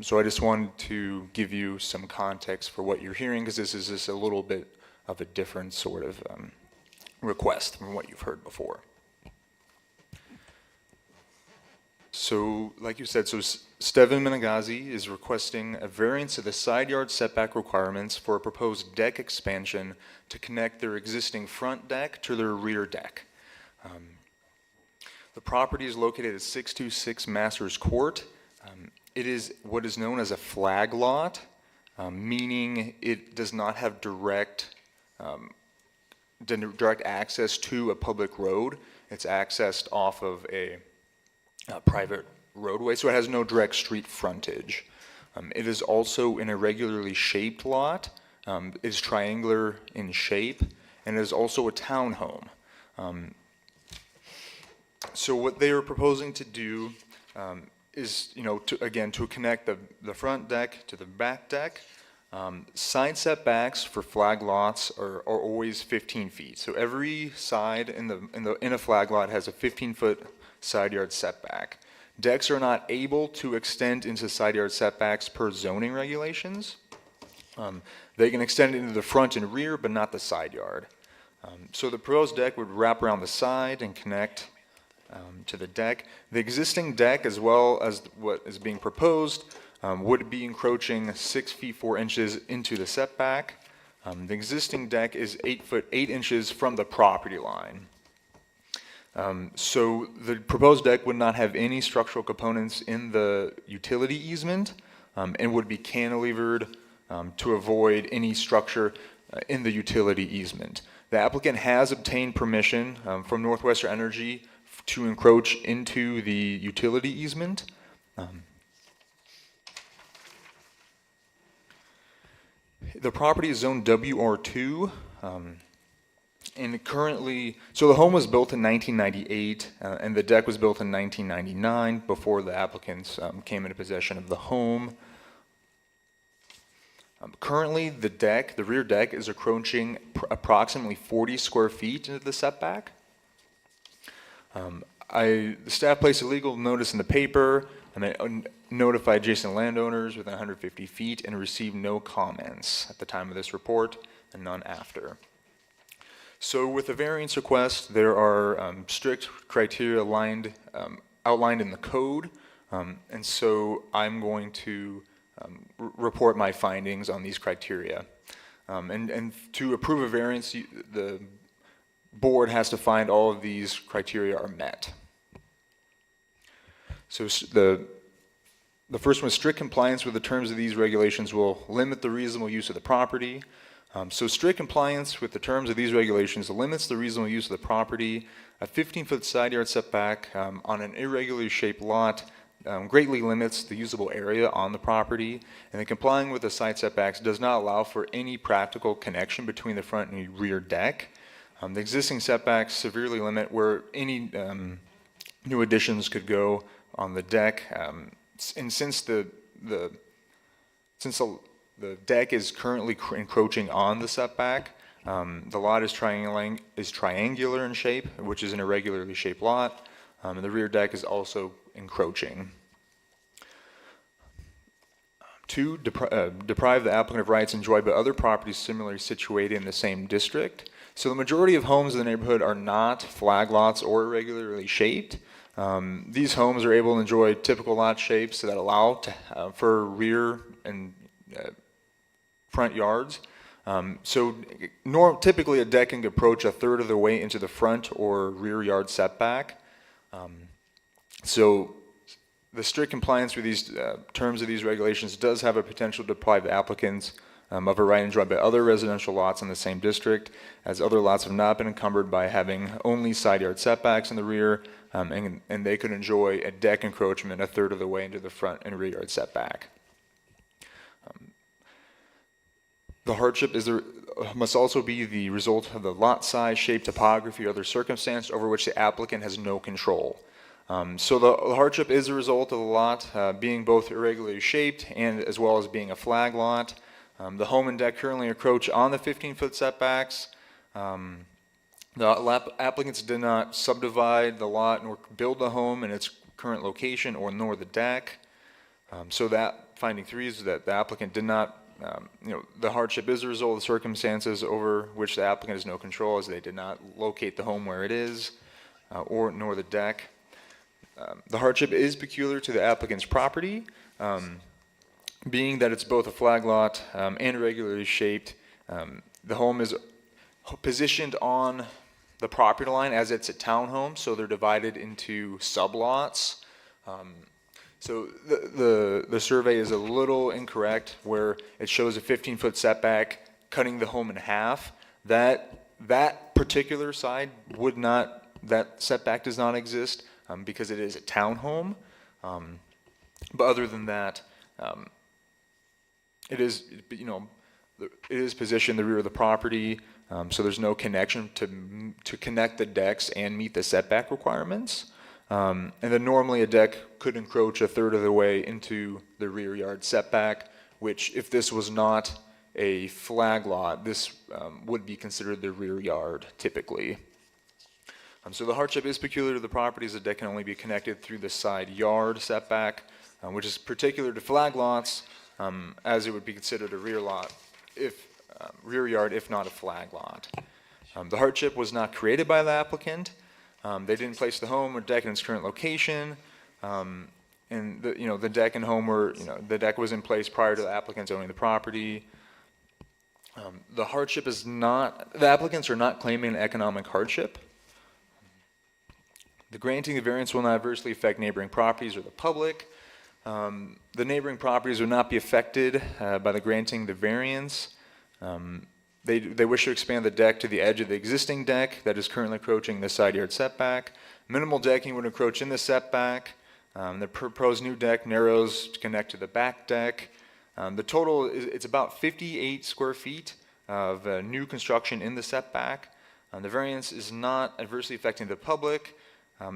So I just wanted to give you some context for what you're hearing, because this is just a little bit of a different sort of request from what you've heard before. So, like you said, Stephen Menegazzi is requesting a variance of the side yard setback requirements for a proposed deck expansion to connect their existing front deck to their rear deck. The property is located at 626 Masters Court. It is what is known as a flag lot, meaning it does not have direct access to a public road. It's accessed off of a private roadway, so it has no direct street frontage. It is also an irregularly shaped lot. It is triangular in shape, and it is also a townhome. So what they are proposing to do is, to connect the front deck to the back deck. Side setbacks for flag lots are always 15 feet. So every side in a flag lot has a 15-foot side yard setback. Decks are not able to extend into side yard setbacks per zoning regulations. They can extend it into the front and rear, but not the side yard. So the proposed deck would wrap around the side and connect to the deck. The existing deck, as well as what is being proposed, would be encroaching 6 feet 4 inches into the setback. The existing deck is 8 foot 8 inches from the property line. So the proposed deck would not have any structural components in the utility easement, and would be cantilevered to avoid any structure in the utility easement. The applicant has obtained permission from Northwestern Energy to encroach into the utility easement. The property is zoned WR2, and currently, so the home was built in 1998, and the deck was built in 1999 before the applicants came into possession of the home. Currently, the rear deck is encroaching approximately 40 square feet into the setback. The staff placed a legal notice in the paper, and I notified adjacent landowners within 150 feet and received no comments at the time of this report and none after. So with the variance request, there are strict criteria outlined in the code, and so I'm going to report my findings on these criteria. And to approve a variance, the board has to find all of these criteria are met. So the first one, strict compliance with the terms of these regulations will limit the reasonable use of the property. So strict compliance with the terms of these regulations limits the reasonable use of the property. A 15-foot side yard setback on an irregularly shaped lot greatly limits the usable area on the property, and then complying with the side setbacks does not allow for any practical connection between the front and rear deck. The existing setbacks severely limit where any new additions could go on the deck, and since the deck is currently encroaching on the setback, the lot is triangular in shape, which is an irregularly shaped lot, and the rear deck is also encroaching. 2, deprive the applicant of rights enjoyed by other properties similarly situated in the same district. So the majority of homes in the neighborhood are not flag lots or irregularly shaped. These homes are able to enjoy typical lot shapes that allow for rear and front yards. Typically a deck can approach a third of the way into the front or rear yard setback. So the strict compliance with these terms of these regulations does have a potential to deprive applicants of a right enjoyed by other residential lots in the same district, as other lots have not been encumbered by having only side yard setbacks in the rear, and they could enjoy a deck encroachment a third of the way into the front and rear yard setback. The hardship must also be the result of the lot size, shape, topography, or other circumstance over which the applicant has no control. So the hardship is a result of the lot being both irregularly shaped and as well as being a flag lot. The home and deck currently encroach on the 15-foot setbacks. The applicants did not subdivide the lot nor build the home in its current location nor the deck. So that finding 3 is that the applicant did not, the hardship is a result of the circumstances over which the applicant has no control, as they did not locate the home where it is nor the deck. The hardship is peculiar to the applicant's property, being that it's both a flag lot and irregularly shaped. The home is positioned on the property line as it's a townhome, so they're divided into sublots. So the survey is a little incorrect where it shows a 15-foot setback cutting the home in half. That particular side that setback does not exist because it is a townhome. But other than that, it is positioned in the rear of the property, so there's no connection to connect the decks and meet the setback requirements. And then normally a deck could encroach a third of the way into the rear yard setback, which if this was not a flag lot, this would be considered the rear yard typically. So the hardship is peculiar to the property, as the deck can only be connected through the side yard setback, which is particular to flag lots, as it would be considered a rear yard if not a flag lot. The hardship was not created by the applicant. They didn't place the home or deck in its current location, and the deck and home the deck was in place prior to the applicants owning the property. The hardship is not, the applicants are not claiming an economic hardship. The granting of variance will not adversely affect neighboring properties or the public. The neighboring properties would not be affected by the granting the variance. They wish to expand the deck to the edge of the existing deck that is currently encroaching the side yard setback. Minimal decking would encroach in the setback. The proposed new deck narrows to connect to the back deck. The total it's about 58 square feet of new construction in the setback. The variance is not adversely affecting the public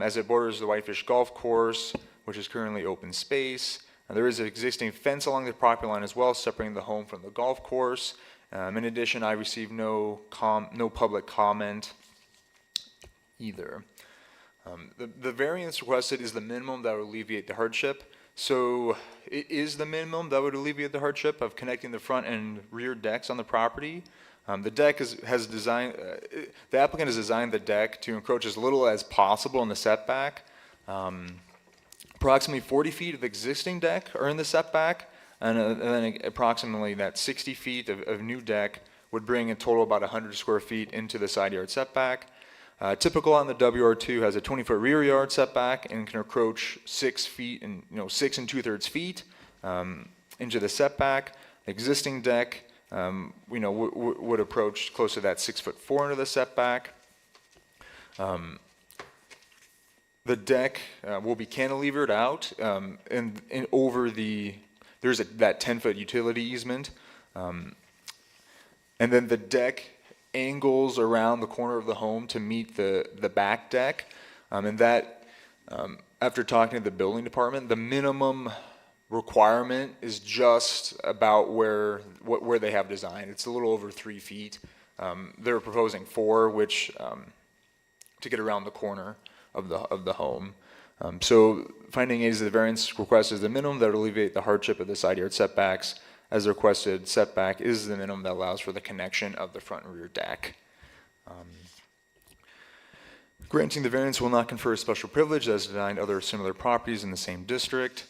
as it borders the Whitefish golf course, which is currently open space. There is an existing fence along the property line as well, separating the home from the golf course. In addition, I received no public comment either. The variance requested is the minimum that would alleviate the hardship. So it is the minimum that would alleviate the hardship of connecting the front and rear decks on the property. The deck the applicant has designed the deck to encroach as little as possible in the setback. Approximately 40 feet of existing deck are in the setback, and then approximately that 60 feet of new deck would bring a total about 100 square feet into the side yard setback. Typical on the WR2 has a 20-foot rear yard setback and can encroach 6 feet and 6 2/3 feet into the setback. The existing deck, would approach close to that 6'4" into the setback. The deck will be cantilevered out and over there's that 10-foot utility easement, and then the deck angles around the corner of the home to meet the back deck, and that after talking to the building department, the minimum requirement is just about where they have designed. It's a little over 3 feet. They're proposing 4, which to get around the corner of the home. So finding is the variance request is the minimum that would alleviate the hardship of the side yard setbacks, as the requested setback is the minimum that allows for the connection of the front and rear deck. Granting the variance will not confer a special privilege as denied other similar properties in the same district.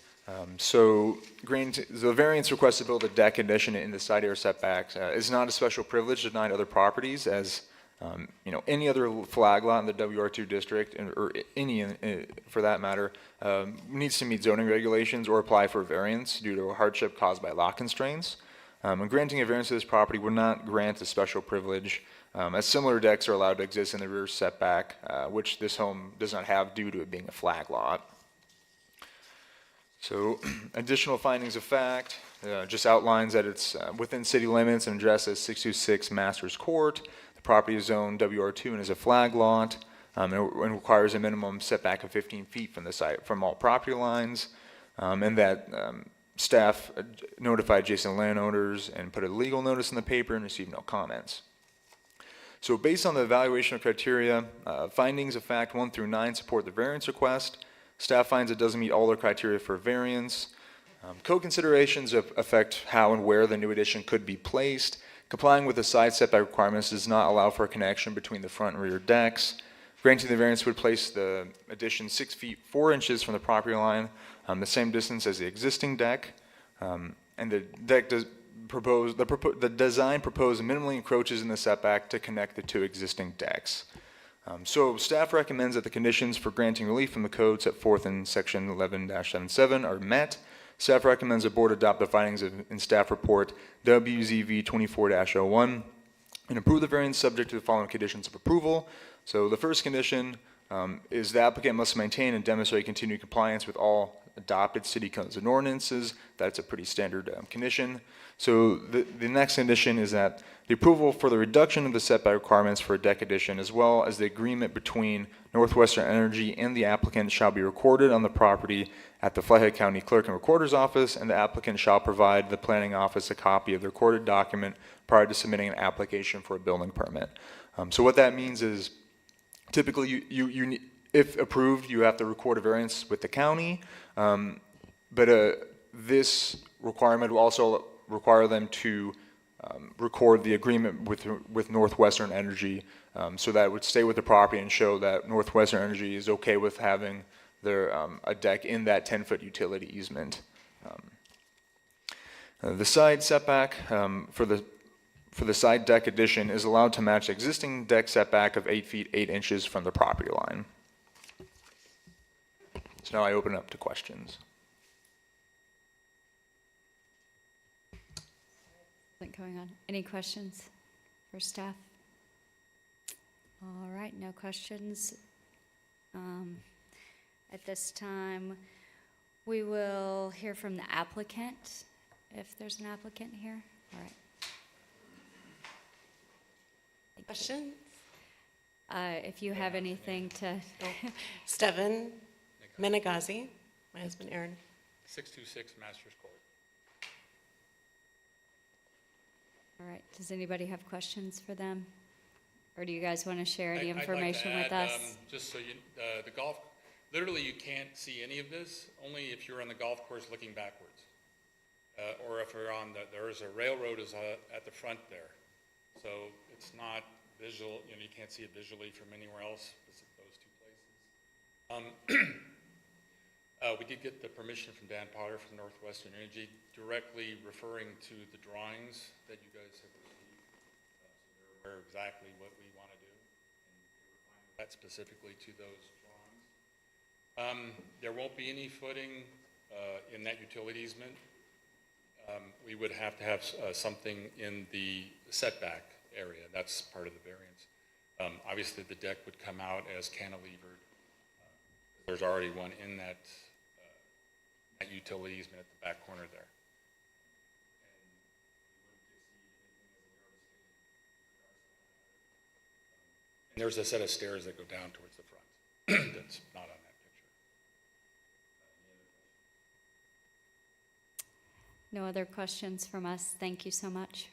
So the variance request to build a deck addition in the side yard setbacks is not a special privilege denied other properties, as any other flag lot in the WR2 district, or any for that matter, needs to meet zoning regulations or apply for a variance due to a hardship caused by lot constraints. And granting a variance to this property would not grant a special privilege, as similar decks are allowed to exist in the rear setback, which this home does not have due to it being a flag lot. So additional findings of fact, just outlines that it's within city limits and addresses 626 Masters Court. The property is zoned WR2 and is a flag lot, and requires a minimum setback of 15 feet from the site, from all property lines, and that staff notified adjacent landowners and put a legal notice in the paper and received no comments. So based on the evaluation of criteria, findings of fact 1 through 9 support the variance request. Staff finds it doesn't meet all the criteria for variance. Code considerations affect how and where the new addition could be placed. Complying with the side setback requirements does not allow for a connection between the front and rear decks. Granting the variance would place the addition 6 feet 4 inches from the property line, the same distance as the existing deck. And the deck the design proposed minimally encroaches in the setback to connect the 2 existing decks. So staff recommends that the conditions for granting relief from the code set forth in section 11-77 are met. Staff recommends the board adopt the findings in staff report WZV 24-01 and approve the variance subject to the following conditions of approval. So the first condition is the applicant must maintain and demonstrate continued compliance with all adopted city codes and ordinances. That's a pretty standard condition. So the next condition is that the approval for the reduction of the setback requirements for a deck addition, as well as the agreement between Northwestern Energy and the applicant, shall be recorded on the property at the Flathead County Clerk and Recorder's Office, and the applicant shall provide the planning office a copy of the recorded document prior to submitting an application for a building permit. So what that means is typically you if approved, you have to record a variance with the county, but this requirement will also require them to record the agreement with Northwestern Energy, so that it would stay with the property and show that Northwestern Energy is okay with having their a deck in that 10-foot utility easement. The side setback for the side deck addition is allowed to match existing deck setback of 8 feet 8 inches from the property line. So now I open up to questions. Isn't going on. Any questions for staff? All right, no questions. At this time, we will hear from the applicant, if there's an applicant here. All right. Question? If you have anything to, Steven Menagazi, my husband Aaron. 626 Masters Court. all right, does anybody have questions for them? Or do you guys want to share any I'd like to information with add, us? Just so you, the golf, literally you can't see any of this, only if you're on the golf course looking backwards. Or if you're on there's a railroad is at the front there. So it's not visual, you can't see it visually from anywhere else, those two places. We did get the permission from Dan Potter from Northwestern Energy, directly referring to the drawings that you guys have received. So they're aware exactly what we want to do, and they were fine with that specifically to those drawings. There won't be any footing in that utility easement. We would have to have something in the setback area. That's part of the variance. Obviously, the deck would come out as cantilevered. There's already one in that utility easement at the back corner there. And there's a set of stairs that go down towards the front. That's not on that picture. No other questions from us? Thank you so much.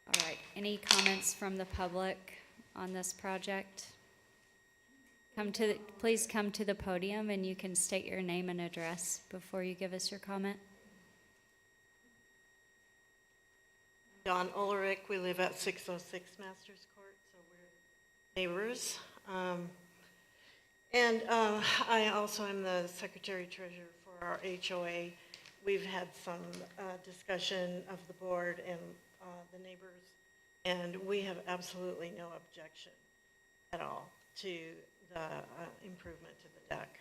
All right, any comments from the public on this project? Please come to the podium and you can state your name and address before you give us your comment. Dawn Ulrich, we live at 606 Masters Court, so we're neighbors. I also am the secretary-treasurer for our HOA. We've had some discussion of the board and the neighbors, and we have absolutely no objection at all to the improvement to the deck.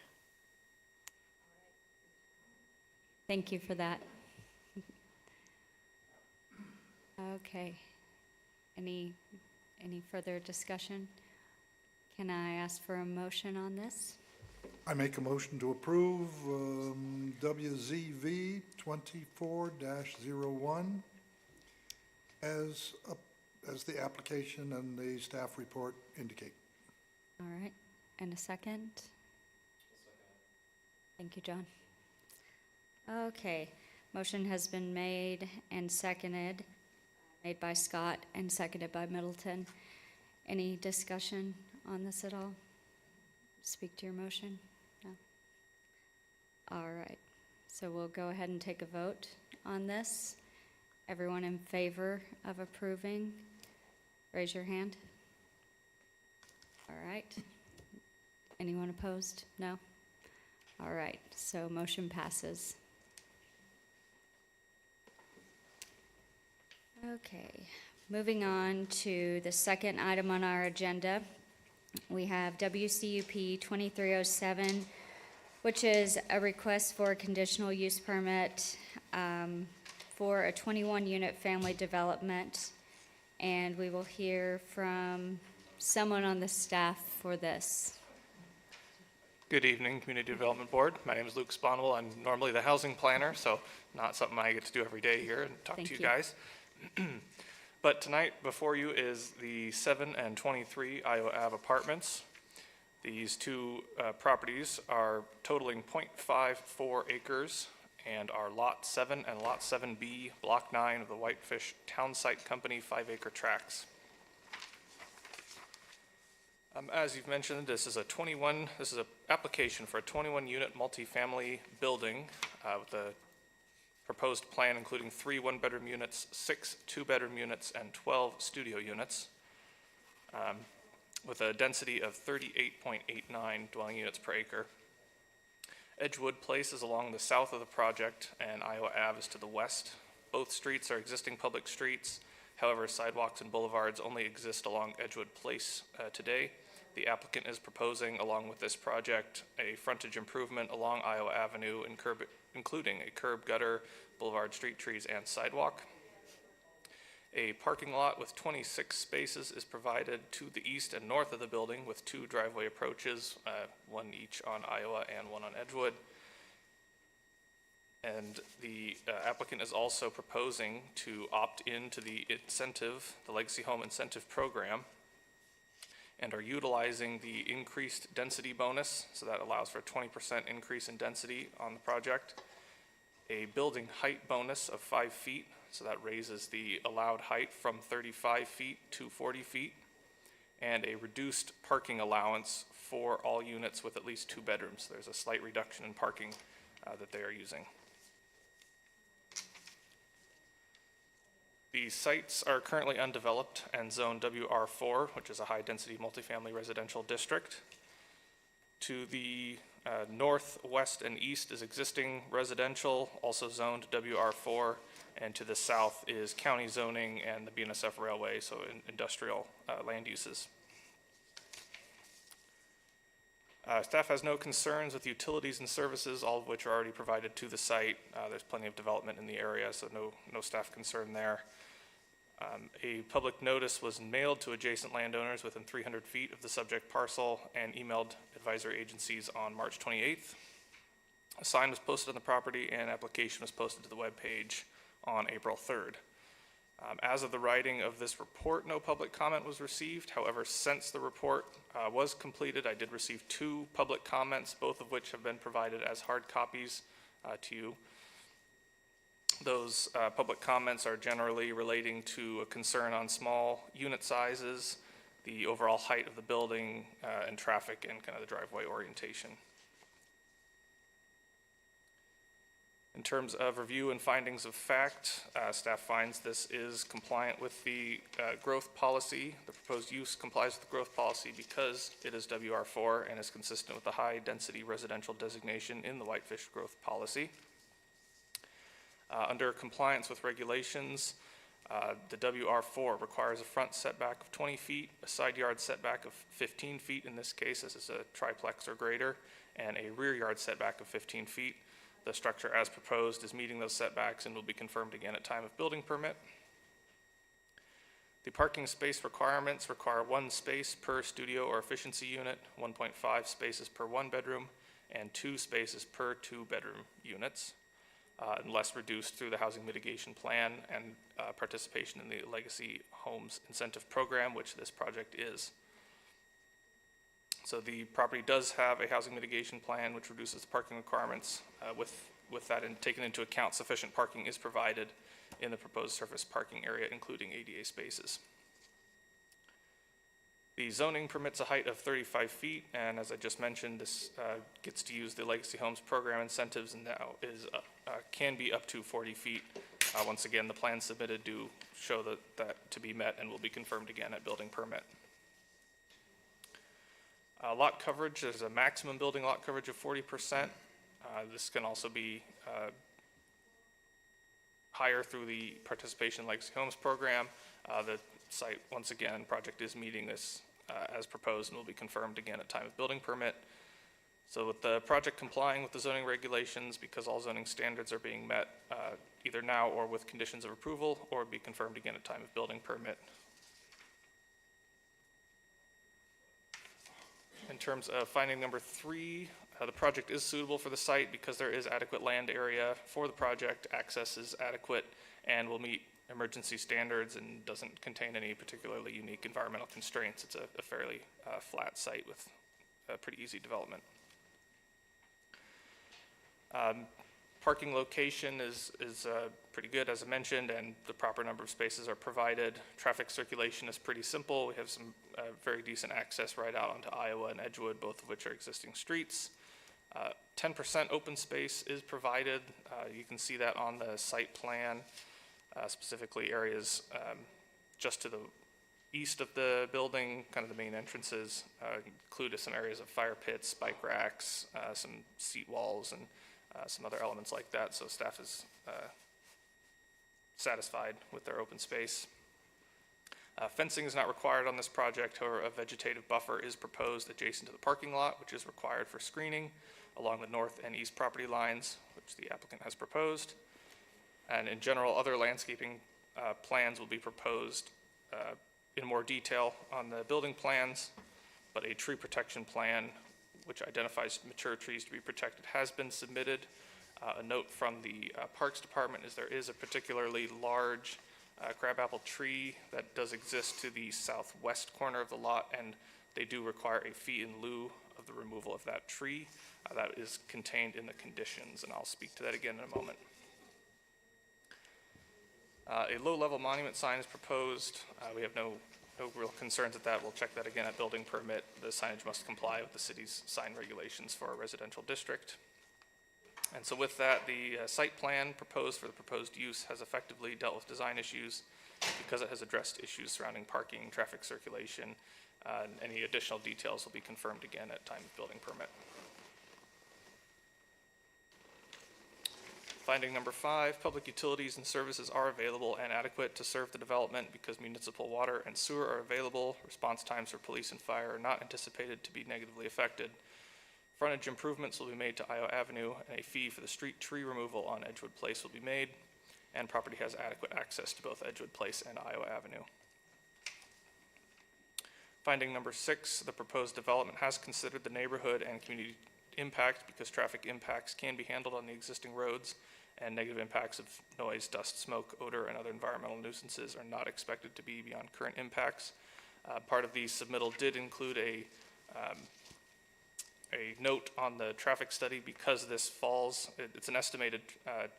Thank you for that. Okay. Any further discussion? Can I ask for a motion on this? I make a motion to approve WZV 24-01 as the application and the staff report indicate. All right, and a second? Thank you, John. Okay, motion has been made and seconded, made by Scott and seconded by Middleton. Any discussion on this at all? Speak to your motion? No? All right, so we'll go ahead and take a vote on this. Everyone in favor of approving, raise your hand. All right. Anyone opposed? No? All right, so motion passes. Okay, moving on to the second item on our agenda. We have WCUP 2307, which is a request for a conditional use permit for a 21-unit family development. And we will hear from someone on the staff for this. Good evening, Community Development Board. My name is Luke Sponwell. I'm normally the housing planner, so not something I get to do every day here and talk Thank to you you. guys. But tonight before you is the 7 and 23 Iowa Ave apartments. These two properties are totaling 0.54 acres and are Lot 7 and Lot 7B, Block 9 of the Whitefish Town Site Company 5-acre tracts. As you've mentioned, this is an application for a 21-unit multifamily building with a proposed plan including 3 one-bedroom units, 6 two-bedroom units, and 12 studio units, with a density of 38.89 dwelling units per acre. Edgewood Place is along the south of the project, and Iowa Ave is to the west. Both streets are existing public streets. However, sidewalks and boulevards only exist along Edgewood Place today. The applicant is proposing, along with this project, a frontage improvement along Iowa Avenue, including a curb, gutter, boulevard, street trees, and sidewalk. A parking lot with 26 spaces is provided to the east and north of the building with 2 driveway approaches, one each on Iowa and one on Edgewood. And the applicant is also proposing to opt into the incentive, the Legacy Home Incentive Program, and are utilizing the increased density bonus, so that allows for a 20% increase in density on the project. A building height bonus of 5 feet, so that raises the allowed height from 35 feet to 40 feet, and a reduced parking allowance for all units with at least 2 bedrooms. There's a slight reduction in parking that they are using. The sites are currently undeveloped and zoned WR4, which is a high-density multifamily residential district. To the north, west, and east is existing residential, also zoned WR4, and to the south is county zoning and the BNSF Railway, so industrial land uses. Staff has no concerns with utilities and services, all of which are already provided to the site. There's plenty of development in the area, so no staff concern there. A public notice was mailed to adjacent landowners within 300 feet of the subject parcel and emailed advisory agencies on March 28th. A sign was posted on the property and application was posted to the webpage on April 3rd. As of the writing of this report, no public comment was received. However, since the report was completed, I did receive 2 public comments, both of which have been provided as hard copies to you. Those public comments are generally relating to a concern on small unit sizes, the overall height of the building, and traffic and kind of the driveway orientation. In terms of review and findings of fact, staff finds this is compliant with the growth policy. The proposed use complies with the growth policy because it is WR4 and is consistent with the high density residential designation in the Whitefish growth policy. Under compliance with regulations, the WR4 requires a front setback of 20 feet, a side yard setback of 15 feet, in this case this is a triplex or greater, and a rear yard setback of 15 feet. The structure as proposed is meeting those setbacks and will be confirmed again at time of building permit. The parking space requirements require 1 space per studio or efficiency unit, 1.5 spaces per 1 bedroom, and 2 spaces per 2 bedroom units. Unless reduced through the housing mitigation plan and participation in the Legacy Homes Incentive Program, which this project is. So the property does have a housing mitigation plan which reduces the parking requirements. With that taken into account, sufficient parking is provided in the proposed surface parking area, including ADA spaces. The zoning permits a height of 35 feet, and as I just mentioned, this gets to use the Legacy Homes Program incentives, and now can be up to 40 feet. Once again, the plans submitted do show that to be met and will be confirmed again at building permit. Lot coverage, there's a maximum building lot coverage of 40%. This can also be higher through the participation in Legacy Homes Program. The site, once again, project is meeting this as proposed and will be confirmed again at time of building permit. So with the project complying with the zoning regulations, because all zoning standards are being met either now or with conditions of approval, or be confirmed again at time of building permit. In terms of finding number 3, the project is suitable for the site because there is adequate land area for the project, access is adequate, and will meet emergency standards and doesn't contain any particularly unique environmental constraints. It's a fairly flat site with a pretty easy development. Parking location is pretty good, as I mentioned, and the proper number of spaces are provided. Traffic circulation is pretty simple. We have some very decent access right out onto Iowa and Edgewood, both of which are existing streets. 10% open space is provided. You can see that on the site plan, specifically areas just to the east of the building, kind of the main entrances, included some areas of fire pits, bike racks, some seat walls, and some other elements like that. So staff is satisfied with their open space. Fencing is not required on this project, however, a vegetative buffer is proposed adjacent to the parking lot, which is required for screening along the north and east property lines, which the applicant has proposed. And in general, other landscaping plans will be proposed in more detail on the building plans, but a tree protection plan which identifies mature trees to be protected has been submitted. A note from the Parks Department is there is a particularly large crabapple tree that does exist to the southwest corner of the lot, and they do require a fee in lieu of the removal of that tree. That is contained in the conditions, and I'll speak to that again in a moment. A low-level monument sign is proposed. We have no real concerns with that. We'll check that again at building permit. The signage must comply with the city's sign regulations for a residential district. And so with that, the site plan proposed for the proposed use has effectively dealt with design issues because it has addressed issues surrounding parking, traffic circulation, and any additional details will be confirmed again at time of building permit. Finding number 5, public utilities and services are available and adequate to serve the development because municipal water and sewer are available. Response times for police and fire are not anticipated to be negatively affected. Frontage improvements will be made to Iowa Avenue, and a fee for the street tree removal on Edgewood Place will be made, and property has adequate access to both Edgewood Place and Iowa Avenue. Finding number 6, the proposed development has considered the neighborhood and community impact because traffic impacts can be handled on the existing roads, and negative impacts of noise, dust, smoke, odor, and other environmental nuisances are not expected to be beyond current impacts. Part of the submittal did include a note on the traffic study because this falls, it's an estimated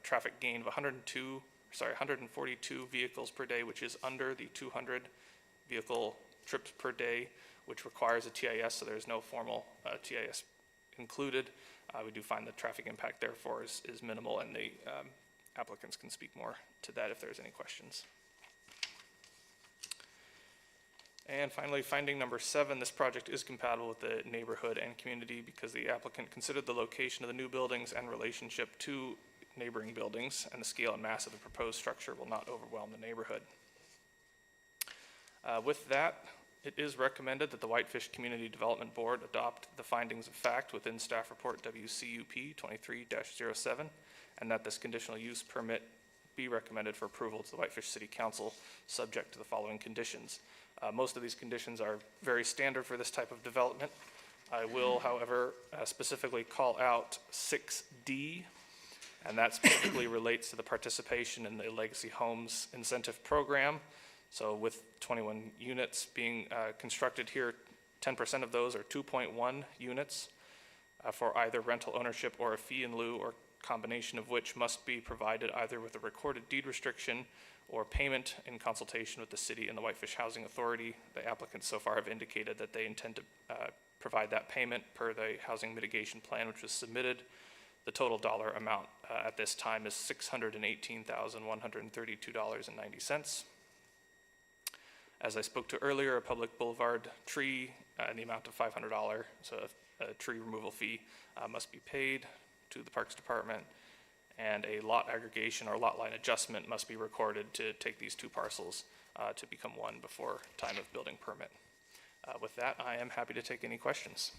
traffic gain of 142 vehicles per day, which is under the 200 vehicle trips per day, which requires a TIS, so there's no formal TIS included. We do find the traffic impact therefore is minimal, and the applicants can speak more to that if there's any questions. And finally, finding number 7, this project is compatible with the neighborhood and community because the applicant considered the location of the new buildings and relationship to neighboring buildings, and the scale and mass of the proposed structure will not overwhelm the neighborhood. With that, it is recommended that the Whitefish Community Development Board adopt the findings of fact within staff report WCUP 23-07, and that this conditional use permit be recommended for approval to the Whitefish City Council, subject to the following conditions. Most of these conditions are very standard for this type of development. I will, however, specifically call out 6D, and that specifically relates to the participation in the Legacy Homes Incentive Program. So with 21 units being constructed here, 10% of those are 2.1 units for either rental ownership or a fee in lieu, or combination of which must be provided either with a recorded deed restriction or payment in consultation with the city and the Whitefish Housing Authority. The applicants so far have indicated that they intend to provide that payment per the housing mitigation plan, which was submitted. The total dollar amount at this time is $618,132.90. As I spoke to earlier, a public boulevard tree in the amount of $500, so a tree removal fee must be paid to the Parks Department, and a lot aggregation or lot line adjustment must be recorded to take these two parcels to become one before time of building permit. With that, I am happy to take any questions.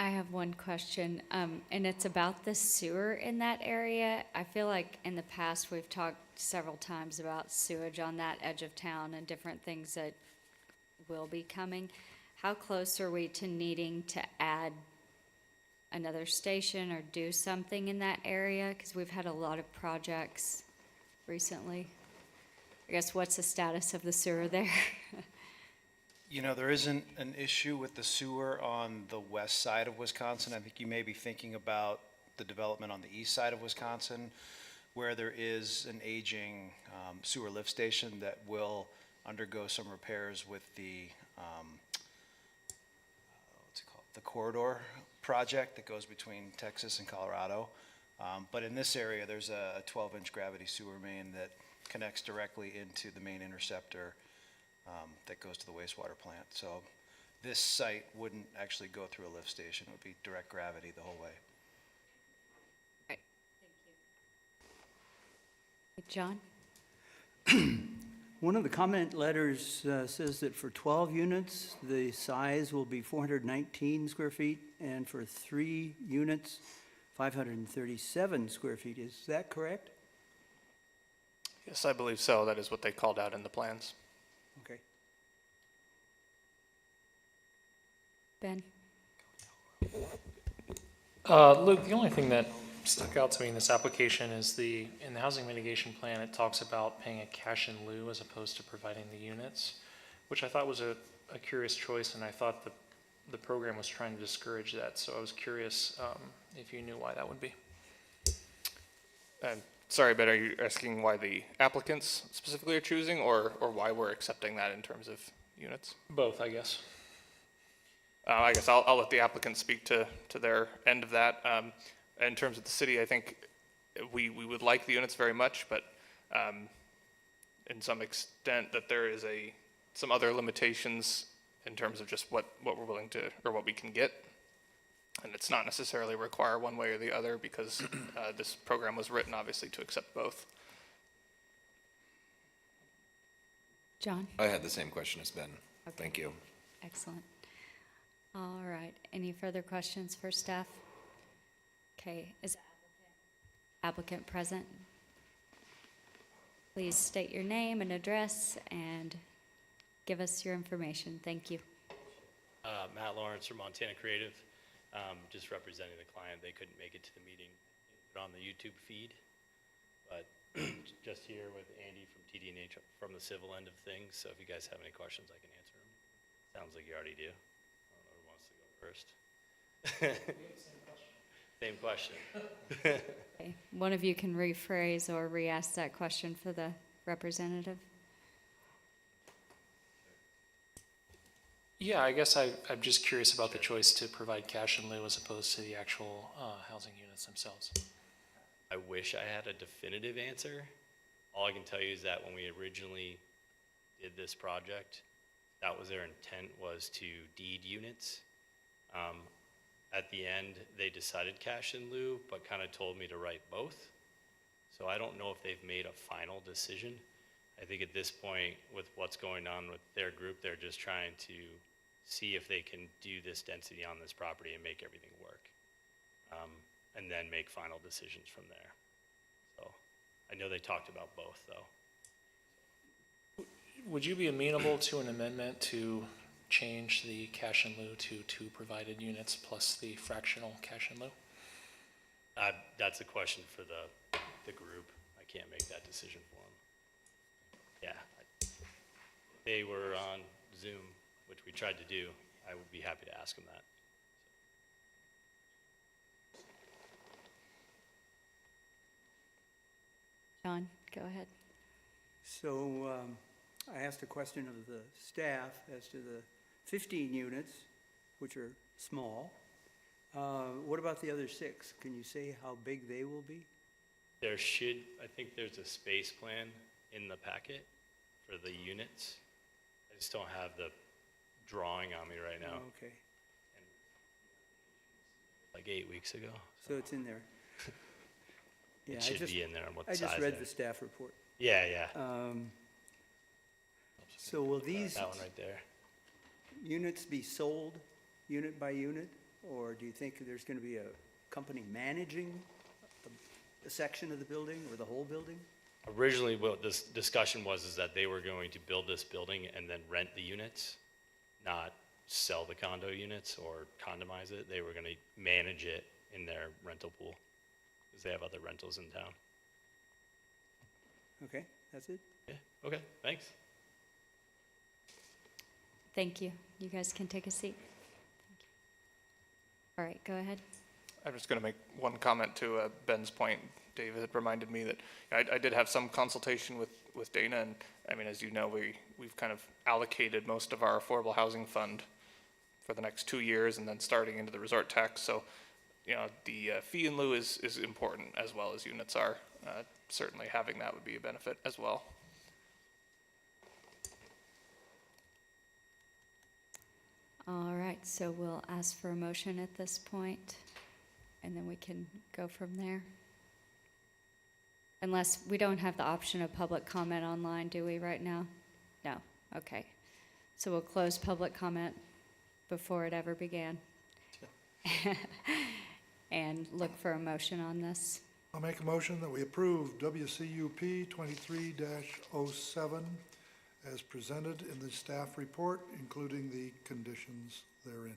I have one question, and it's about the sewer in that area. I feel like in the past, we've talked several times about sewage on that edge of town and different things that will be coming. How close are we to needing to add another station or do something in that area? Because we've had a lot of projects recently. I guess what's the status of the sewer there? You know, there isn't an issue with the sewer on the west side of Wisconsin. I think you may be thinking about the development on the east side of Wisconsin, where there is an aging sewer lift station that will undergo some repairs with the, what's it called, the corridor project that goes between Texas and Colorado. But in this area, there's a 12-inch gravity sewer main that connects directly into the main interceptor that goes to the wastewater plant. So this site wouldn't actually go through a lift station. It would be direct gravity the whole way. Right. Thank you. John? One of the comment letters says that for 12 units, the size will be 419 square feet, and for 3 units, 537 square feet. Is that correct? Yes, I believe so. That is what they called out in the plans. Okay. Ben? Luke, the only thing that stuck out to me in this application is in the housing mitigation plan, it talks about paying a cash in lieu as opposed to providing the units, which I thought was a curious choice, and I thought the program was trying to discourage that. So I was curious if you knew why that would be. Sorry, but are you asking why the applicants specifically are choosing, or why we're accepting that in terms of units? Both, I guess. I guess I'll let the applicants speak to their end of that. In terms of the city, I think we would like the units very much, but in some extent that there is some other limitations in terms of just what we're willing to, or what we can get. And it's not necessarily require one way or the other, because this program was written obviously to accept both. John? I had the same question as Ben. Okay. Thank you. Excellent. All right, any further questions for staff? Okay, is applicant present? Please state your name and address and give us your information. Thank you. Matt Lawrence from Montana Creative, just representing the client. They couldn't make it to the meeting on the YouTube feed, but just here with Andy from TD&H from the civil end of things. So if you guys have any questions, I can answer them. Sounds like you already do. I don't know who wants to go first. Same question. Okay. One of you can rephrase or re-ask that question for the representative. Yeah, I guess I'm just curious about the choice to provide cash in lieu as opposed to the actual housing units themselves. I wish I had a definitive answer. All I can tell you is that when we originally did this project, that was their intent, was to deed units. At the end, they decided cash in lieu, but kind of told me to write both. So I don't know if they've made a final decision. I think at this point, with what's going on with their group, they're just trying to see if they can do this density on this property and make everything work. And then make final decisions from there. So I know they talked about both, though. Would you be amenable to an amendment to change the cash in lieu to 2 provided units plus the fractional cash in lieu? That's a question for the group. I can't make that decision for them. Yeah, they were on Zoom, which we tried to do. I would be happy to ask them that. John, go ahead. So I asked a question of the staff as to the 15 units, which are small. What about the other 6? Can you say how big they will be? I think there's a space plan in the packet for the units. I just don't have the drawing on me right now. Oh, okay. Like 8 weeks ago. So it's in there. Yeah, It should be in there on what I size. just read they- the staff report. Yeah, yeah. So will these That one right there. units be sold unit by unit? Or do you think there's going to be a company managing a section of the building or the whole building? Originally, what this discussion was is that they were going to build this building and then rent the units, not sell the condo units or condomize it. They were going to manage it in their rental pool because they have other rentals in town. Okay, that's it? Yeah, okay, thanks. Thank you. You guys can take a seat. Thank you. All right, go ahead. I'm just going to make one comment to Ben's point. David had reminded me that I did have some consultation with Dana, and I mean, as you know, we've kind of allocated most of our affordable housing fund for the next 2 years, and then starting into the resort tax. So, you know, the fee in lieu is important as well as units are. Certainly having that would be a benefit as well. All right, so we'll ask for a motion at this point, and then we can go from there. Unless we don't have the option of public comment online, do we right now? No, okay. So we'll close public comment before it ever began. And look for a motion on this. I'll make a motion that we approve WCUP 23-07 as presented in the staff report, including the conditions therein.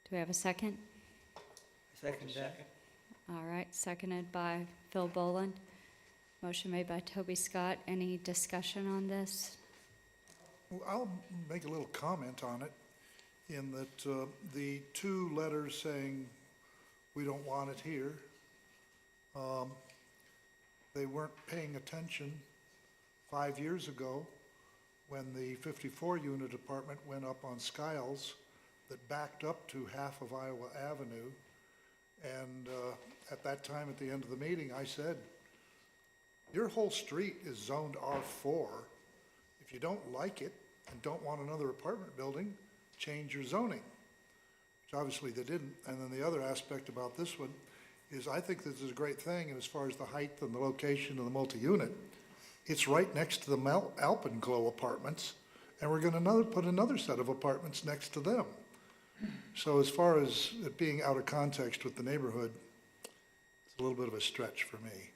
Do we have a second? Second that. All right, seconded by Phil Boland. Motion made by Toby Scott. Any discussion on this? Well, I'll make a little comment on it in that the two letters saying we don't want it here, they weren't paying attention 5 years ago when the 54-unit apartment went up on Skiles that backed up to half of Iowa Avenue. And at that time, at the end of the meeting, I said, your whole street is zoned R4. If you don't like it and don't want another apartment building, change your zoning, which obviously they didn't. And then the other aspect about this one is I think this is a great thing, and as far as the height and the location of the multi-unit, it's right next to the Alpenglow apartments, and we're gonna put another set of apartments next to them. So as far as it being out of context with the neighborhood, it's a little bit of a stretch for me.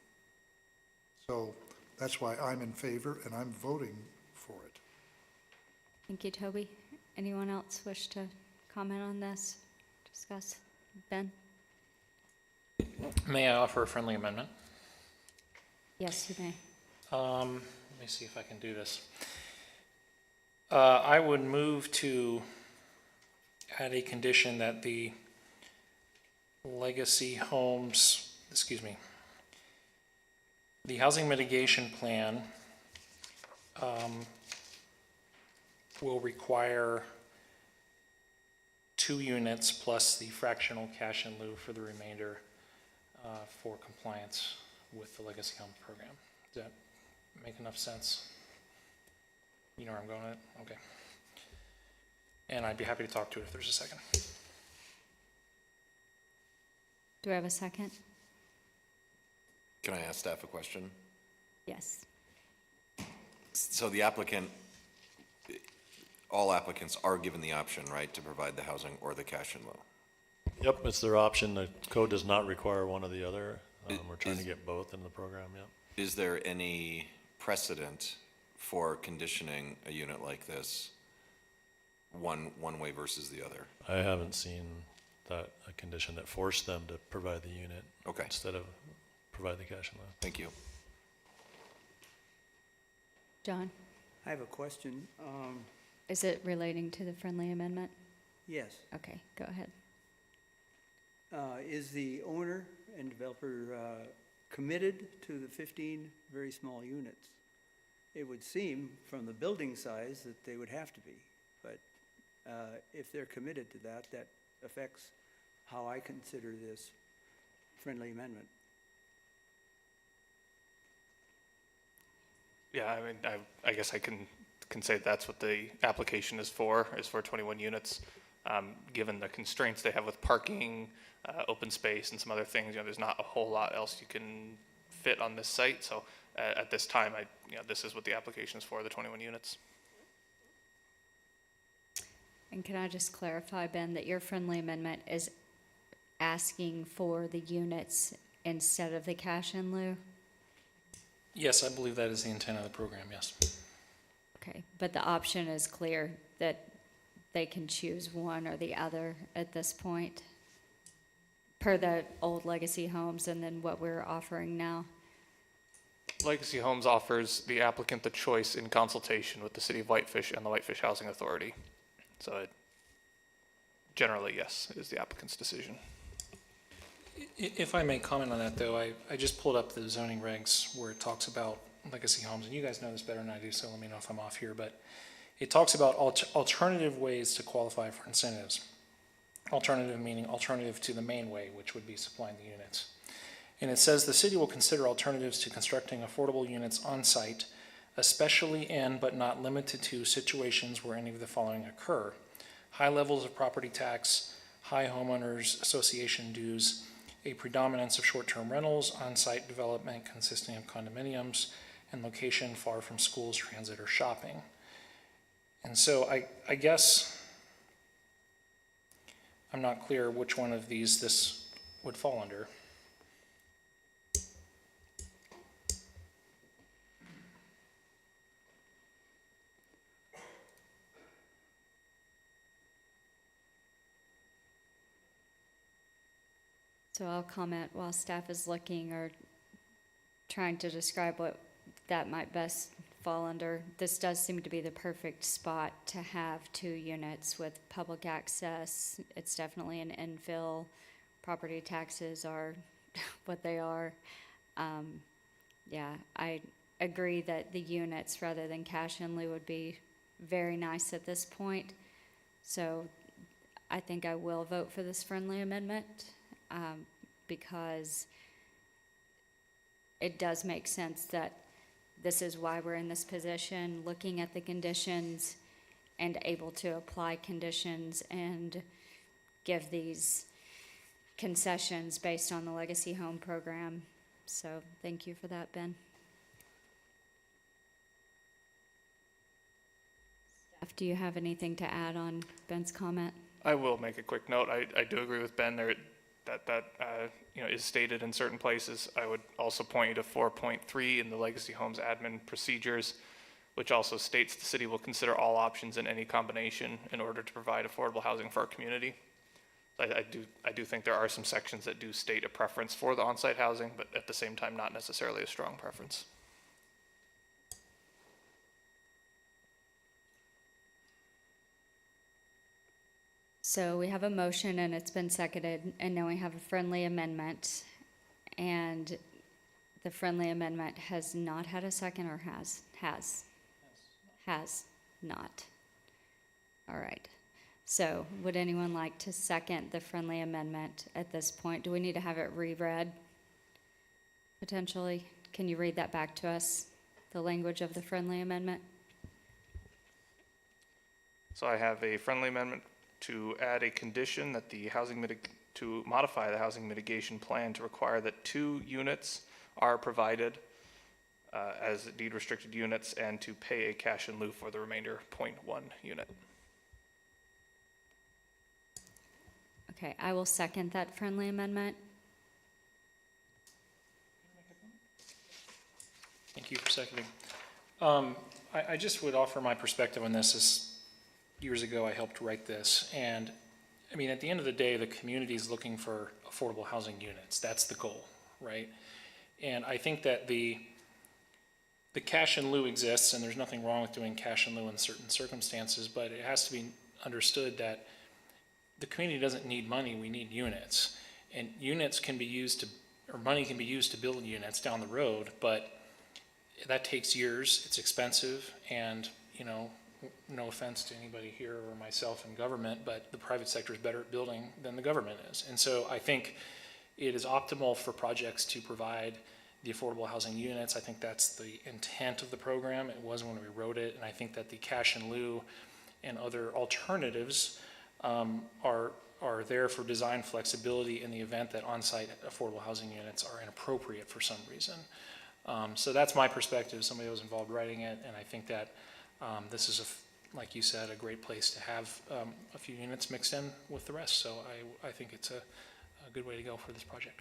So that's why I'm in favor, and I'm voting for it. Thank you, Toby. Anyone else wish to comment on this? Discuss? Ben? May I offer a friendly amendment? Yes, you may. Let me see if I can do this. I would move to add a condition that the legacy homes, the housing mitigation plan will require 2 units plus the fractional cash in lieu for the remainder for compliance with the legacy home program. Does that make enough sense? You know where I'm going with it? Okay. And I'd be happy to talk to it if there's a second. Do I have a second? Can I ask staff a question? Yes. So the applicant, all applicants are given the option, right, to provide the housing or the cash in lieu? Yep, it's their option. The code does not require one or the other. We're trying to get both in the program, yep. Is there any precedent for conditioning a unit like this one way versus the other? I haven't seen that, a condition that forced them to provide the unit. Okay. Instead of provide the cash in lieu. Thank you. John? I have a question. Is it relating to the friendly amendment? Yes. Okay, go ahead. Is the owner and developer committed to the 15 very small units? It would seem from the building size that they would have to be, but if they're committed to that, that affects how I consider this friendly amendment. Yeah, I mean, I guess I can say that's what the application is for 21 units. Given the constraints they have with parking, open space, and some other things, there's not a whole lot else you can fit on this site. So at this time, this is what the application is for, the 21 units. And can I just clarify, Ben, that your friendly amendment is asking for the units instead of the cash in lieu? Yes, I believe that is the intent of the program, yes. Okay, but the option is clear that they can choose one or the other at this point, per the old legacy homes and then what we're offering now? Legacy Homes offers the applicant the choice in consultation with the City of Whitefish and the Whitefish Housing Authority. So generally, yes, is the applicant's decision. If I may comment on that, though, I just pulled up the zoning regs where it talks about legacy homes, and you guys know this better than I do, so let me know if I'm off here, but it talks about alternative ways to qualify for incentives. Alternative meaning alternative to the main way, which would be supplying the units. And it says the city will consider alternatives to constructing affordable units on site, especially in but not limited to situations where any of the following occur: high levels of property tax, high homeowners association dues, a predominance of short-term rentals, on-site development consisting of condominiums, and location far from schools, transit, or shopping. And so I guess I'm not clear which one of these this would fall under. So I'll comment while staff is looking or trying to describe what that might best fall under. This does seem to be the perfect spot to have 2 units with public access. It's definitely an infill. Property taxes are what they are. Yeah, I agree that the units rather than cash in lieu would be very nice at this point. So I think I will vote for this friendly amendment. Because it does make sense that this is why we're in this position, looking at the conditions and able to apply conditions and give these concessions based on the Legacy Home Program. So thank you for that, Ben. Staff, do you have anything to add on Ben's comment? I will make a quick note. I do agree with Ben there that is stated in certain places. I would also point you to 4.3 in the Legacy Homes admin procedures, which also states the city will consider all options in any combination in order to provide affordable housing for our community. I do think there are some sections that do state a preference for the on-site housing, but at the same time, not necessarily a strong preference. So we have a motion and it's been seconded, and now we have a friendly amendment. And the friendly amendment has not had a second, or has? Has not. All right. So would anyone like to second the friendly amendment at this point? Do we need to have it reread? Potentially? Can you read that back to us, the language of the friendly amendment? So I have a friendly amendment to add a condition that the to modify the housing mitigation plan to require that 2 units are provided as deed restricted units and to pay a cash in lieu for the remainder 0.1 unit. Okay, I will second that friendly amendment. Thank you for seconding. I just would offer my perspective on this. As years ago, I helped write this, and I mean, at the end of the day, the community is looking for affordable housing units. That's the goal, right? And I think that the cash in lieu exists, and there's nothing wrong with doing cash in lieu in certain circumstances, but it has to be understood that the community doesn't need money, we need units. And units can be used to, or money can be used to build units down the road, but that takes years, it's expensive, and, you know, no offense to anybody here or myself in government, but the private sector is better at building than the government is. And so I think it is optimal for projects to provide the affordable housing units. I think that's the intent of the program. It was when we wrote it, and I think that the cash in lieu and other alternatives are there for design flexibility in the event that on-site affordable housing units are inappropriate for some reason. So that's my perspective, somebody who was involved writing it, and I think that this is, like you said, a great place to have a few units mixed in with the rest. So I think it's a good way to go for this project.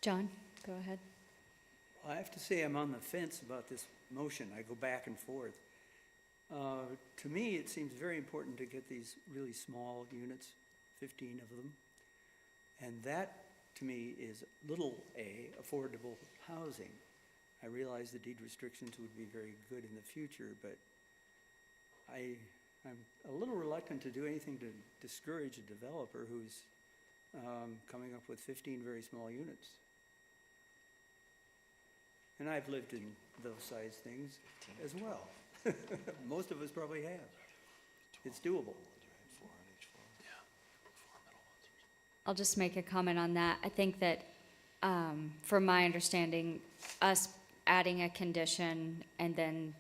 John, go ahead. I have to say I'm on the fence about this motion. I go back and forth. To me, it seems very important to get these really small units, 15 of them. And that, to me, is little a affordable housing. I realize the deed restrictions would be very good in the future, but I'm a little reluctant to do anything to discourage a developer who's coming up with 15 very small units. And I've lived in those size things as well. Most of us probably have. It's doable. I'll just make a comment on that. I think that, from my understanding, us adding a condition and then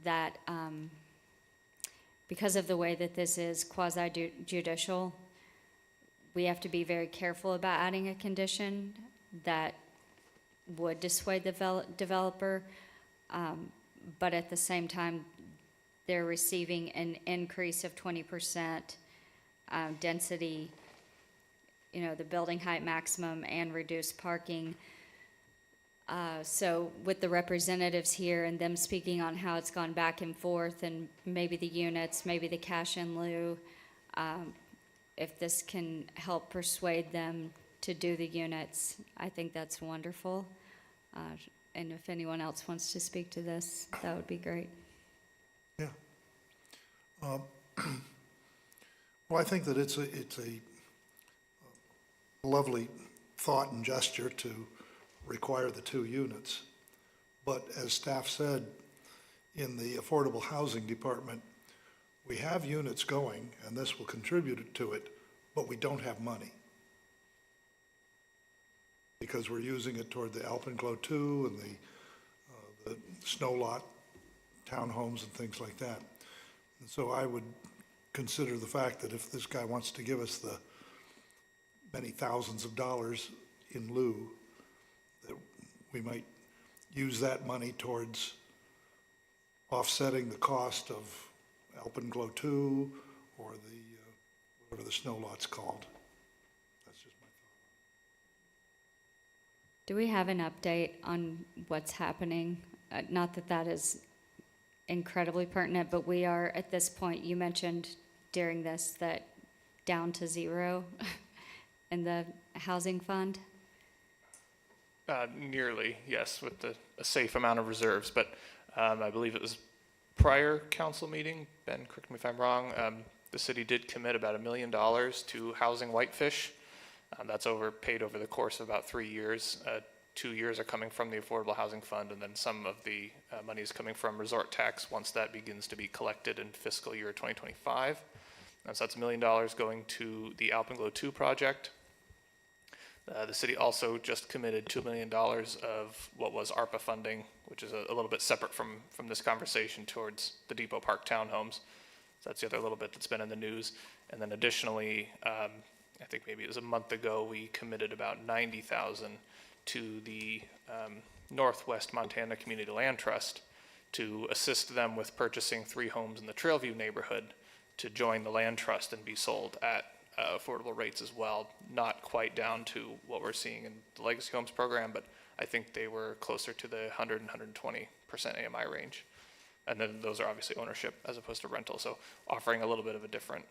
that because of the way that this is quasi judicial, we have to be very careful about adding a condition that would dissuade the developer. But at the same time, they're receiving an increase of 20% density, the building height maximum and reduced parking. So with the representatives here and them speaking on how it's gone back and forth and maybe the units, maybe the cash in lieu, if this can help persuade them to do the units, I think that's wonderful. And if anyone else wants to speak to this, that would be great. Yeah. Well, I think that it's a lovely thought and gesture to require the 2 units. But as staff said, in the Affordable Housing Department, we have units going, and this will contribute to it, but we don't have money. Because we're using it toward the Alpenglow 2 and the snow lot townhomes and things like that. And so I would consider the fact that if this guy wants to give us the many thousands of dollars in lieu, that we might use that money towards offsetting the cost of Alpenglow 2 or the, whatever the snow lot's called. That's just my thought. Do we have an update on what's happening? Not that that is incredibly pertinent, but we are at this point, you mentioned during this that down to 0 in the housing fund? Nearly, yes, with a safe amount of reserves, but I believe it was prior council meeting, Ben, correct me if I'm wrong, the city did commit about $1 million to housing Whitefish. That's paid over the course of about 3 years. 2 years are coming from the Affordable Housing Fund, and then some of the money is coming from resort tax once that begins to be collected in fiscal year 2025. And so that's $1 million going to the Alpenglow 2 project. The city also just committed $2 million of what was ARPA funding, which is a little bit separate from this conversation, towards the Depot Park townhomes. So that's the other little bit that's been in the news. And then additionally, I think maybe it was a month ago, we committed about $90,000 to the Northwest Montana Community Land Trust to assist them with purchasing 3 homes in the Trailview neighborhood to join the land trust and be sold at affordable rates as well. Not quite down to what we're seeing in the Legacy Homes program, but I think they were closer to the 100 and 120% AMI range. And then those are obviously ownership as opposed to rental, so offering a little bit of a different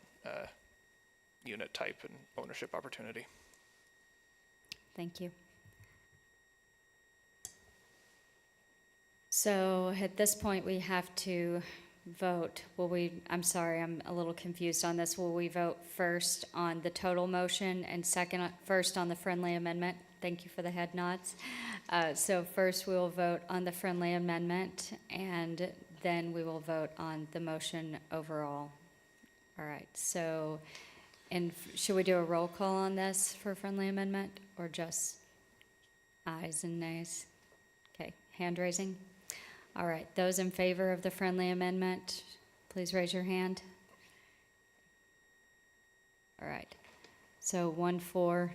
unit type and ownership opportunity. Thank you. So at this point, we have to vote. I'm sorry, I'm a little confused on this. Will we vote first on the total motion and first on the friendly amendment? Thank you for the head nods. So first we will vote on the friendly amendment, and then we will vote on the motion overall. All right, so, and should we do a roll call on this for friendly amendment, or just ayes and nays? Okay, hand raising. All right, those in favor of the friendly amendment, please raise your hand. All right, so 1-4.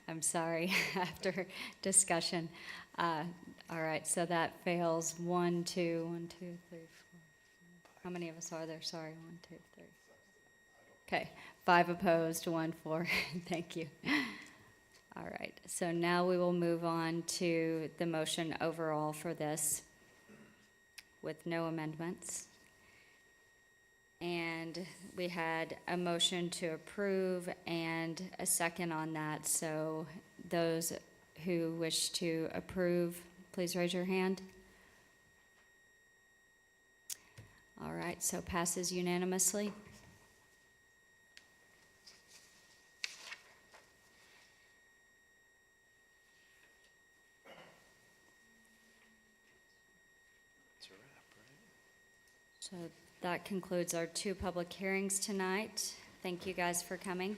I'm sorry, after discussion. All right, so that fails. 1, 2, 1, 2, 3, 4. How many of us are there? Sorry, 1, 2, 3. Okay, 5 opposed, 1 for. Thank you. All right, so now we will move on to the motion overall for this with no amendments. And we had a motion to approve and a second on that. So those who wish to approve, please raise your hand. All right, so passes unanimously. So that concludes our 2 public hearings tonight. Thank you guys for coming.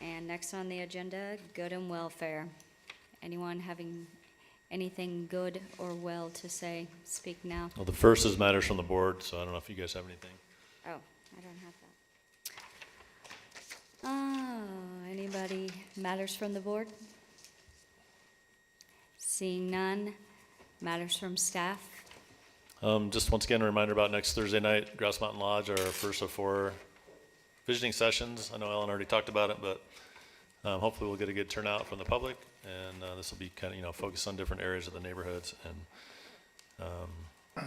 And next on the agenda, good and welfare. Anyone having anything good or well to say, speak now. Well, the first is matters from the board, so I don't know if you guys have anything. Oh, I don't have that. Oh, anybody matters from the board? Seeing none, matters from staff? Just once again, a reminder about next Thursday night, Grouse Mountain Lodge, our first of 4 visiting sessions. I know Ellen already talked about it, but hopefully we'll get a good turnout from the public, and this will be kind of, focused on different areas of the neighborhoods, and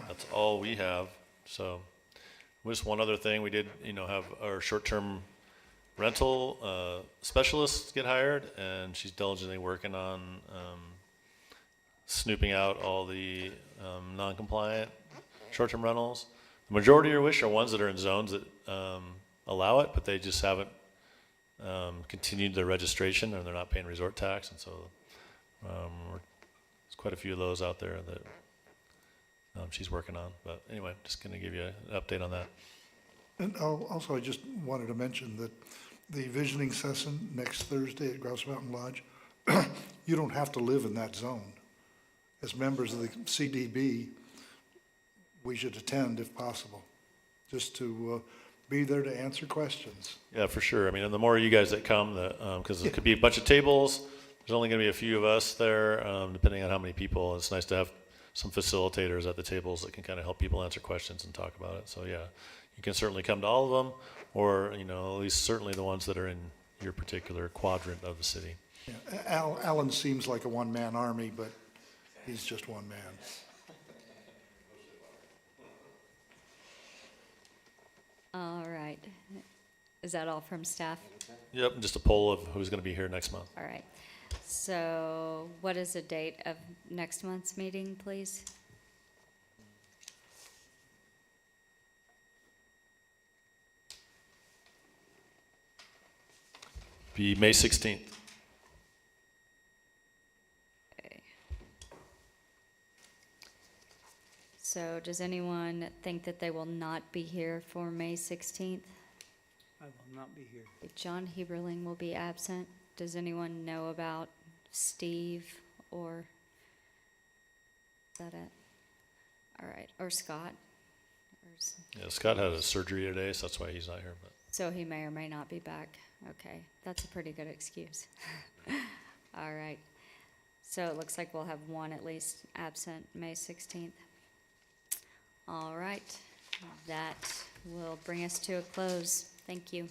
that's all we have. So just one other thing, we did, have our short-term rental specialist get hired, and she's diligently working on snooping out all the non-compliant short-term rentals. The majority of your wish are ones that are in zones that allow it, but they just haven't continued their registration, and they're not paying resort tax, and so there's quite a few of those out there that she's working on. But anyway, just going to give you an update on that. And also, I just wanted to mention that the visioning session next Thursday at Grouse Mountain Lodge, you don't have to live in that zone. As members of the CDB, we should attend if possible, just to be there to answer questions. Yeah, for sure. I mean, and the more you guys that come, because it could be a bunch of tables. There's only going to be a few of us there, depending on how many people. It's nice to have some facilitators at the tables that can kind of help people answer questions and talk about it. So yeah, you can certainly come to all of them, or at least certainly the ones that are in your particular quadrant of the city. Yeah. Alan seems like a one-man army, but he's just one man. All right. Is that all from staff? Yep, just a poll of who's going to be here next month. All right. So what is the date of next month's meeting, please? Be May 16th. Okay. So does anyone think that they will not be here for May 16th? I will not be here. John Heberling will be absent. Does anyone know about Steve or, is that it? All right, or Scott? Yeah, Scott had a surgery today, so that's why he's not here. But So he may or may not be back. Okay, that's a pretty good excuse. All right. So it looks like we'll have one at least absent May 16th. All right, that will bring us to a close. Thank you.